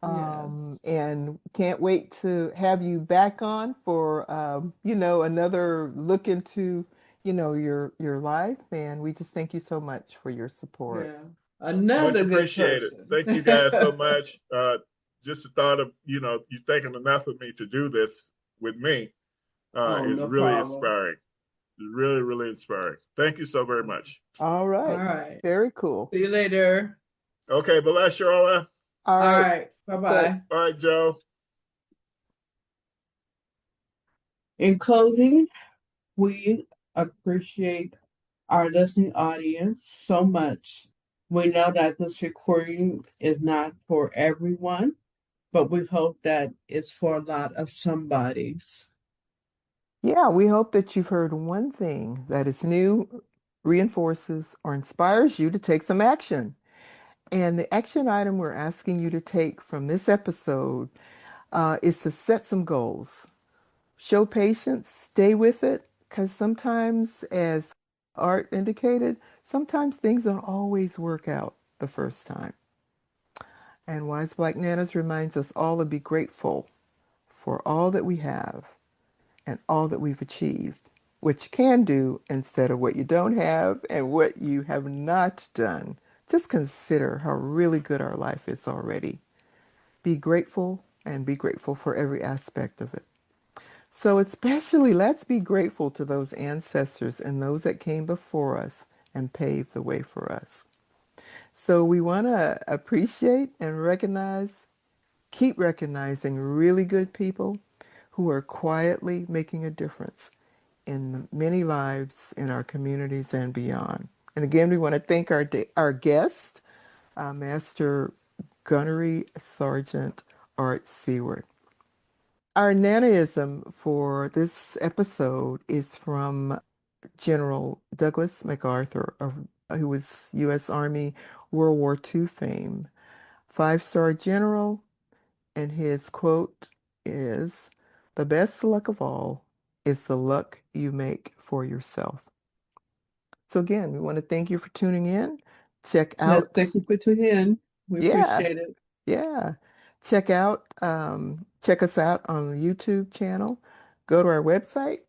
And can't wait to have you back on for another look into your life. And we just thank you so much for your support. Yeah. Another much appreciated. Thank you guys so much. Just the thought of you thinking enough of me to do this with me is really inspiring. Really, really inspiring. Thank you so very much. All right. Very cool. See you later. Okay. Bye-bye, Sharla. All right. Bye-bye. All right, Joe. In closing, we appreciate our listening audience so much. We know that this recording is not for everyone, but we hope that it's for a lot of somebodies. Yeah, we hope that you've heard one thing that is new, reinforces, or inspires you to take some action. And the action item we're asking you to take from this episode is to set some goals. Show patience, stay with it, because sometimes, as Art indicated, sometimes things don't always work out the first time. And Wise Black Nanas reminds us all to be grateful for all that we have and all that we've achieved, what you can do instead of what you don't have and what you have not done. Just consider how really good our life is already. Be grateful and be grateful for every aspect of it. So especially let's be grateful to those ancestors and those that came before us and paved the way for us. So we want to appreciate and keep recognizing really good people who are quietly making a difference in many lives in our communities and beyond. And again, we want to thank our guest, Master Gunnery Sergeant Art Seward. Our Nanaism for this episode is from General Douglas MacArthur, who was U.S. Army World War II fame, 5-star general, and his quote is, "The best luck of all is the luck you make for yourself." So again, we want to thank you for tuning in. Check out. Thank you for tuning in. We appreciate it. Yeah. Check us out on the YouTube channel. Go to our website.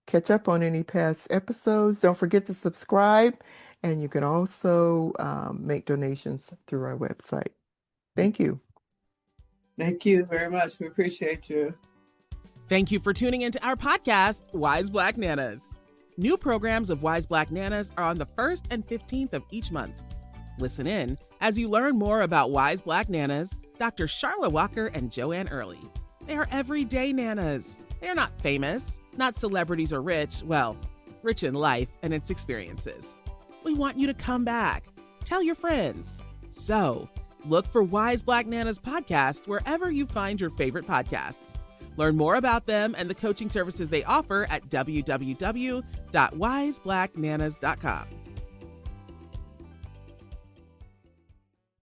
Catch up on any past episodes. Don't forget to subscribe. And you can also make donations through our website. Thank you. Thank you very much. We appreciate you. Thank you for tuning into our podcast, Wise Black Nanas. New programs of Wise Black Nanas are on the 1st and 15th of each month. Listen in as you learn more about Wise Black Nanas, Dr. Sharla Walker and Joanne Early. They are everyday nanas. They are not famous, not celebrities or rich, well, rich in life and its experiences. We want you to come back. Tell your friends. So, look for Wise Black Nanas podcast wherever you find your favorite podcasts. Learn more about them and the coaching services they offer at www.wiseblacknanas.com.